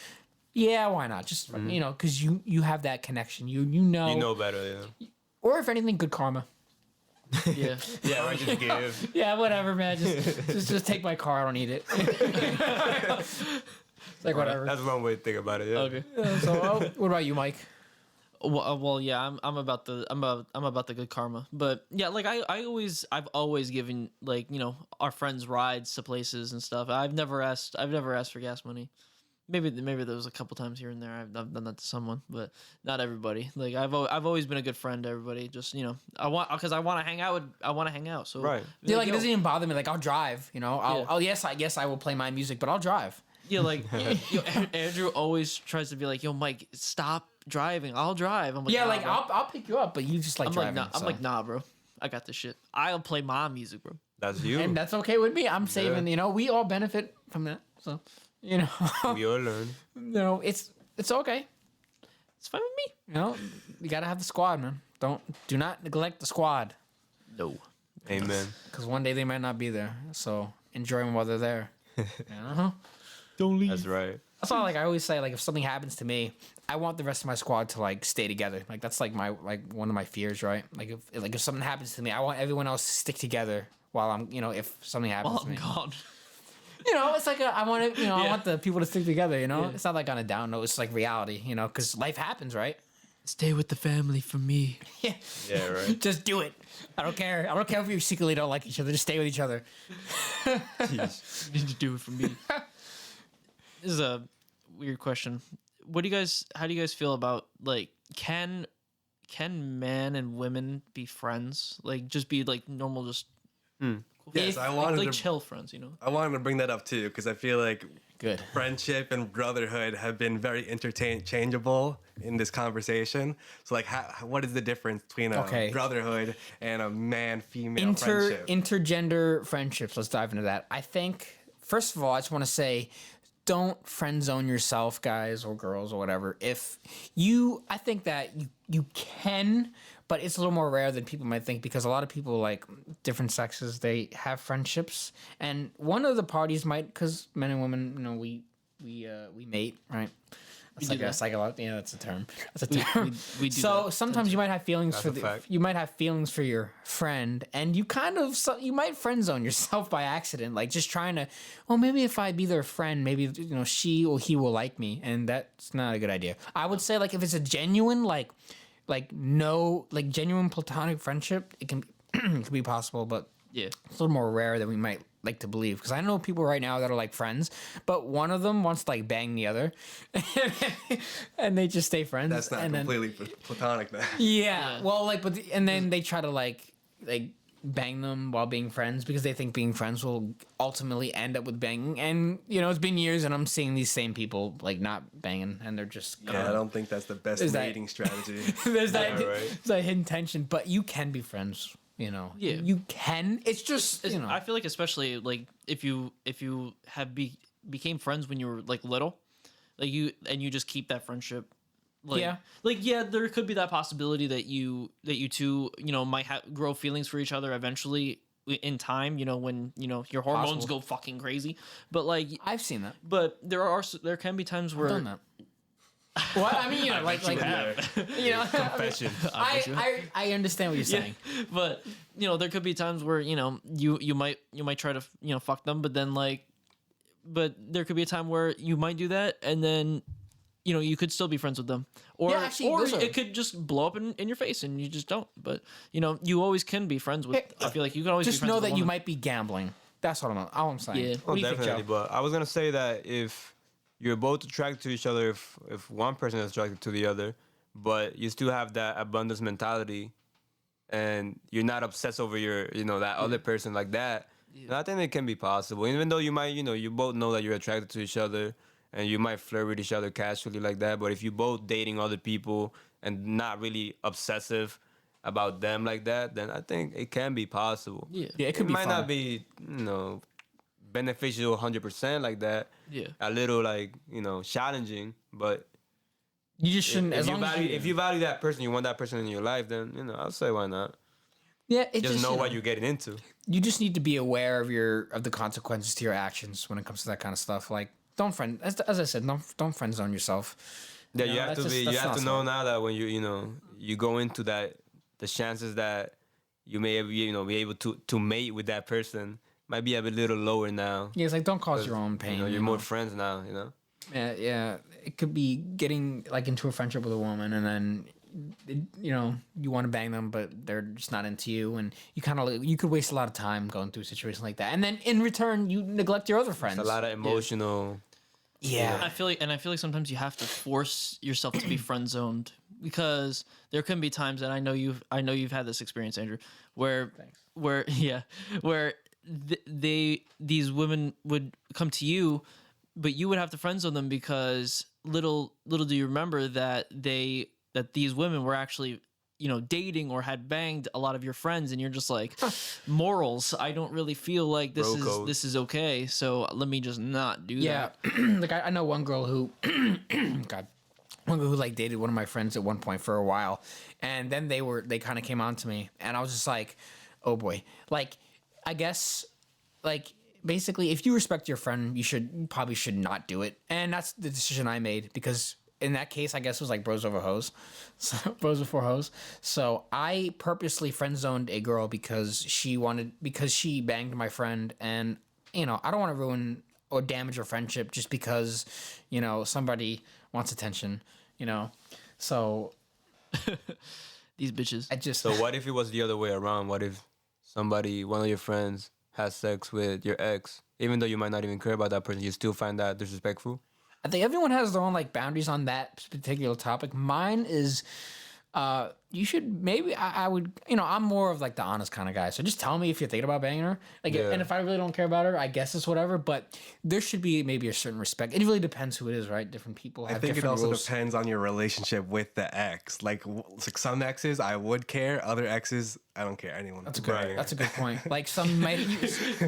yeah, why not? Just because you have that connection. You know. You know better, yeah. Or if anything, good karma. Yeah. Yeah, I just give. Yeah, whatever, man. Just take my car. I don't need it. It's like whatever. That's one way to think about it, yeah. Okay. So, what about you, Mike? Well, yeah, I'm about the good karma, but yeah, like I've always given like our friends rides to places and stuff. I've never asked for gas money. Maybe there was a couple times here and there I've done that to someone, but not everybody. Like I've always been a good friend to everybody. Just I want to hang out. So Right. Yeah, like it yo, doesn't even bother me. Like I'll drive. I'll yes, I guess I will play my music, but I'll drive. Yeah, like Andrew always tries to be like, yo, Mike, stop driving. I'll drive. I'm like, Yeah, nah, like bro. I'll pick you up, but you just like I'm driving. like, nah, I'm like, nah, bro. I got this shit. I'll play my music, bro. That's you. and that's okay with me. I'm saving. We all benefit from that. So, We all learn. it's okay. It's fine with me. You gotta have the squad, man. Do not neglect the squad, No. Amen. because one day they might not be there. So enjoy them while they're there. Don't leave. That's right. That's why, like, I always say, like, if something happens to me, I want the rest of my squad to like stay together. Like, that's like one of my fears, right? Like, if something happens to me, I want everyone else to stick together while I'm, if something happens Oh to me. God. It's like I want to, I want the people to stick together. It's not like on a down note. It's like reality, because life happens, right? Stay with the family for me. Yeah. Yeah, right. Just do it. I don't care. I don't care if you secretly don't like each other. Just stay with each other. You need to do it for me. This is a weird question. How do you guys feel about like can men and women be friends? Like just be like normal, just Yes, I wanted like to chill friends, I wanted to bring that up too because I feel like Good. friendship and brotherhood have been very interchangeable in this conversation. So like, what is the difference between a brotherhood and a man-female friendship? Intergender friendships. Let's dive into that. I think first of all, I just want to say, don't friend zone yourself, guys or girls or whatever. I think that you can, but it's a little more rare than people might think because a lot of people like different sexes, they have friendships, and one of the parties might, because men and women, we mate, right? It's like a psychological. Yeah, that's a term. That's a term. we do so that. sometimes you might have feelings That's a fact. you might have feelings for your friend, and you you might friend zone yourself by accident, like just trying to. Well, maybe if I be their friend, maybe she or he will like me, and that's not a good idea. I would say like if it's a genuine genuine platonic friendship, it can it can be possible, but Yeah. it's a little more rare than we might like to believe, because I know people right now that are like friends, but one of them wants to like bang the other and they just stay friends. That's not and completely platonic then. yeah, well, and then they try to like bang them while being friends because they think being friends will ultimately end up with banging. And it's been years and I'm seeing these same people like not banging, and they're just Yeah, I don't think that's the best Is that- mating strategy. there's Yeah, right. that hidden tension, but you can be friends. Yeah. You can. It's just I feel like especially like if you became friends when you were like little, like you just keep that friendship Like, Yeah. yeah, there could be that possibility that you two, might grow feelings for each other eventually in time, when, your hormones Possible. go fucking crazy. But like, I've seen that. but there can be times where Done that. Well, I mean, like Confession. I understand what you're saying. but there could be times where you might try to fuck them, but then but there could be a time where you might do that, and then you could still be friends with them, or Yeah, actually, or those are- it could just blow up in your face and you just don't. But you always can be friends with. I feel like you can always Just be friends know with a that you woman. might be gambling. That's what all I'm saying. Yeah. What do you think, Definitely. Joe? But I was gonna say that if you're both attracted to each other, if one person is attracted to the other, but you still have that abundance mentality, and you're not obsessed over your that other person like that, then I think it can be possible. Even though you might you both know that you're attracted to each other, and you might flirt with each other casually like that. But if you both dating other people and not really obsessive about them like that, then I think it can be possible. Yeah. Yeah, it could be might fun. not be beneficial 100% like that. Yeah. A little challenging, but You just shouldn't. if As you long value as you, if you value that person, you want that person in your life, then I'll say why not. yeah, it Just know you what you're getting into. You just need to be aware of the consequences to your actions when it comes to that kind of stuff. Like, don't friend, as I said, don't friend zone yourself. Yeah, You you know, have to that's be. just- You that's have not to know smart. now that when you go into that, the chances that you may be able to mate with that person might be a little lower now. Yeah, it's like don't cause your own pain. You're you more know? friends now. Yeah. It could be getting like into a friendship with a woman, and then you want to bang them, but they're just not into you, and you could waste a lot of time going through a situation like that, and then in return you neglect your other friends. It's a lot of emotional. Yeah. I feel like sometimes you have to force yourself to be friend zoned, because there can be times, and I know you've had this experience, Andrew, where these women would come to you, but you would have to friend zone them because little do you remember that these women were actually dating or had banged a lot of your friends, and you're just like, morals, I don't really feel like Bro code. this is okay, so let me just not do Yeah, that. like I know one girl who, God, one girl who like dated one of my friends at one point for a while, and then they kind of came on to me, and I was just like, oh boy, like I guess like basically if you respect your friend, you probably should not do it, and that's the decision I made because. In that case, I guess it was like bros over hoes, bros before hoes. So I purposely friend zoned a girl because she banged my friend, and I don't want to ruin or damage her friendship just because somebody wants attention. So These bitches. I just So what if it was the other way around? What if one of your friends has sex with your ex, even though you might not even care about that person, you still find that disrespectful? I think everyone has their own like boundaries on that particular topic. Mine is, you should maybe I would I'm more of like the honest kind of guy. So just tell me if you're thinking about banging her. Like, Yeah. and if I really don't care about her, I guess it's whatever. But there should be maybe a certain respect. It really depends who it is, right? Different people have I think it different also rules. depends on your relationship with the ex. Like some exes, I would care. Other exes, I don't care. Anyone. That's a good point. Like some might,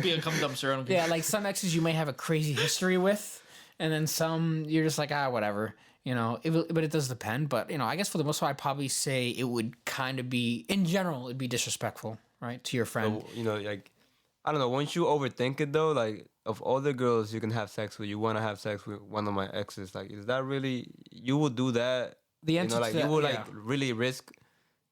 Be a cum dumpster. I don't care. yeah, like some exes you may have a crazy history with, and then some you're just like whatever. But it does depend. But I guess for the most part, I'd probably say it would kind of be in general, it'd be disrespectful, right, to your friend. Like I don't know. Once you overthink it though, like of all the girls you can have sex with, you want to have sex with one of my exes. Like, is that really you would do that? The answer like to you that, would yeah. like really risk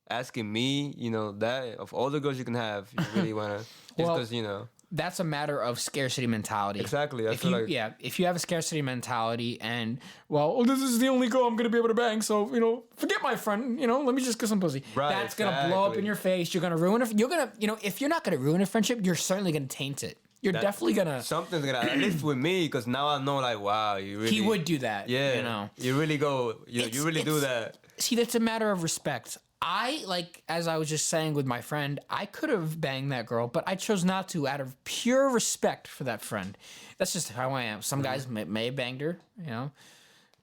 asking me, that of all the girls you can have, you really want to just Well, because That's a matter of scarcity mentality. Exactly, I If feel you, like- if you have a scarcity mentality and this is the only girl I'm gonna be able to bang, so forget my friend. Let me just get some pussy. Right, That's gonna blow up in exactly. your face. You're gonna ruin it. You're gonna if you're not gonna ruin a friendship, you're certainly gonna taint it. You're definitely gonna. something's gonna at least with me because now I know like wow you really He would do that. yeah you really go you really do that. See, that's a matter of respect. As I was just saying with my friend, I could have banged that girl, but I chose not to out of pure respect for that friend. That's just how I am. Some guys may have banged her,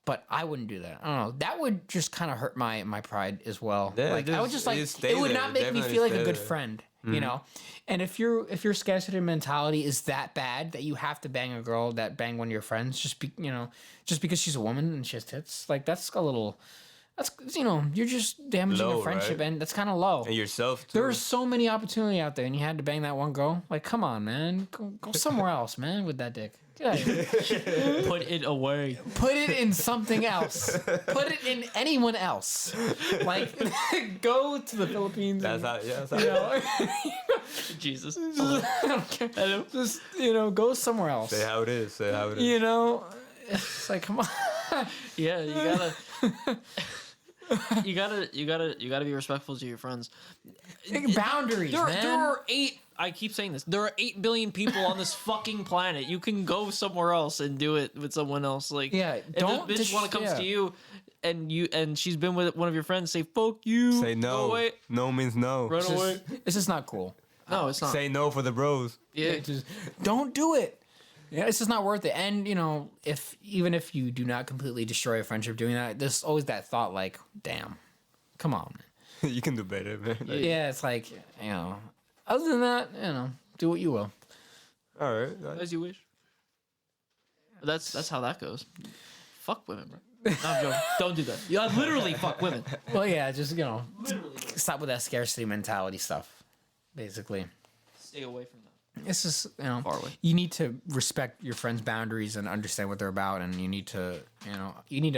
but I wouldn't do that. I don't know. That would just kind of hurt my pride as well. Yeah, I would just just stay it would there. not make me Definitely feel like a stay good there. friend, And if your scarcity mentality is that bad that you have to bang a girl that banged one of your friends just because she's a woman and she has tits, like that's a little. that's you're just damaging Low, a friendship, right? and that's kind of low. And yourself too. There's so many opportunity out there, and you had to bang that one girl. Like, come on, man, go somewhere else, man, with that dick. Get out of here. Put it away. Put it in something else. Put it in anyone else. Like, go to the Philippines. That's and, how. Yeah. That's how. you know, Jesus. I don't care. Hello. Just go somewhere else. Say how it is. Say how it is. You know, it's like, come on. Yeah, you gotta be respectful to your friends. Boundaries, There man. are 8. I keep saying this. There are 8 billion people on this fucking planet. You can go somewhere else and do it with someone else. Like, Yeah, if don't this bitch just- want to comes yeah. to you, and she's been with one of your friends, say fuck you. Say Go no. away. No means no. Run away. It's just not cool. No, it's not. Say no for the bros. Yeah. Just don't do it. Yeah, it's just not worth it. And even if you do not completely destroy a friendship doing that, there's always that thought like, damn, come on, man. You can do better, man. Yeah, it's like, other than that, do what you will. All right. As you wish. But that's how that goes. Fuck women, bro. No, I'm joking. Don't do that. You literally fuck women. Well, yeah, just stop with that scarcity mentality stuff. Basically, Stay away from that. it's just Far away. you need to respect your friends' boundaries and understand what they're about, and you need to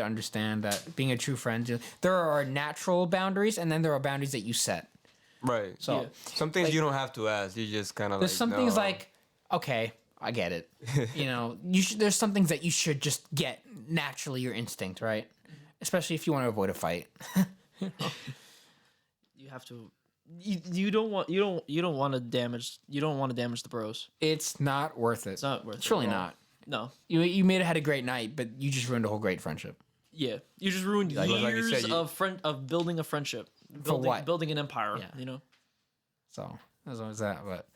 understand that being a true friend, there are natural boundaries, and then there are boundaries that you set. Right. So Yeah. Some things you don't have to ask. You just kind of there's like. some things no. like, okay, I get it. There's some things that you should just get naturally, your instinct, right? Especially if you want to avoid a fight. You have to. You don't want to damage the bros. It's not worth it. It's not worth it. It's really at all. not. No. You may have had a great night, but you just ruined a whole great friendship. Yeah. You just ruined like you years said, of building a friendship. what? Building an empire. Yeah. So that's always that. But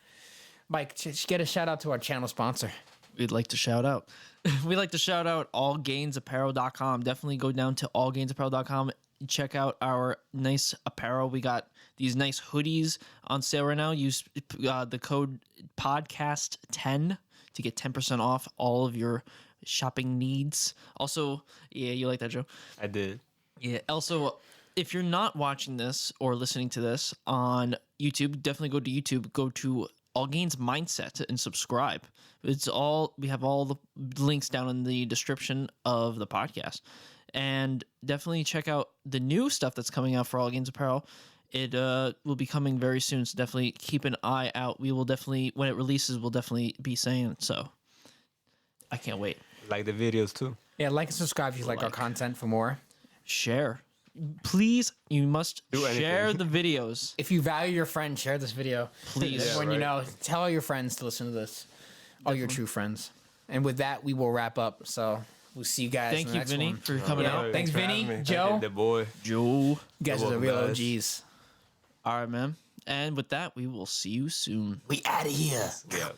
Mike, just get a shout out to our channel sponsor. We'd like to shout out. We'd like to shout out allgainsapparel.com. Definitely go down to allgainsapparel.com. Check out our nice apparel. We got these nice hoodies on sale right now. Use the code podcast10 to get 10% off all of your shopping needs. Also, yeah, you like that, Joe? I did. Yeah. Also, if you're not watching this or listening to this on YouTube, definitely go to YouTube. Go to All Gains Mindset and subscribe. We have all the links down in the description of the podcast. And definitely check out the new stuff that's coming out for All Gains Apparel. It will be coming very soon, so definitely keep an eye out. We will definitely, when it releases, we'll definitely be saying it. So I can't wait. Like the videos too. Yeah, like and subscribe if you like our content for more. Share. Please, you must Do anything. share the videos. If you value your friend, share this video. Please. Yeah, When right. tell all your friends to listen to this. All your true friends. And with that, we will wrap up. So we'll see you guys Thank in the you, next Vinny, one. for coming Yeah, out. thanks, for Vinny, having me. Joe. The boy. Joe. You guys are the real Welcome, guys. OGs. All right, man. And with that, we will see you soon. We out of here. Yeah.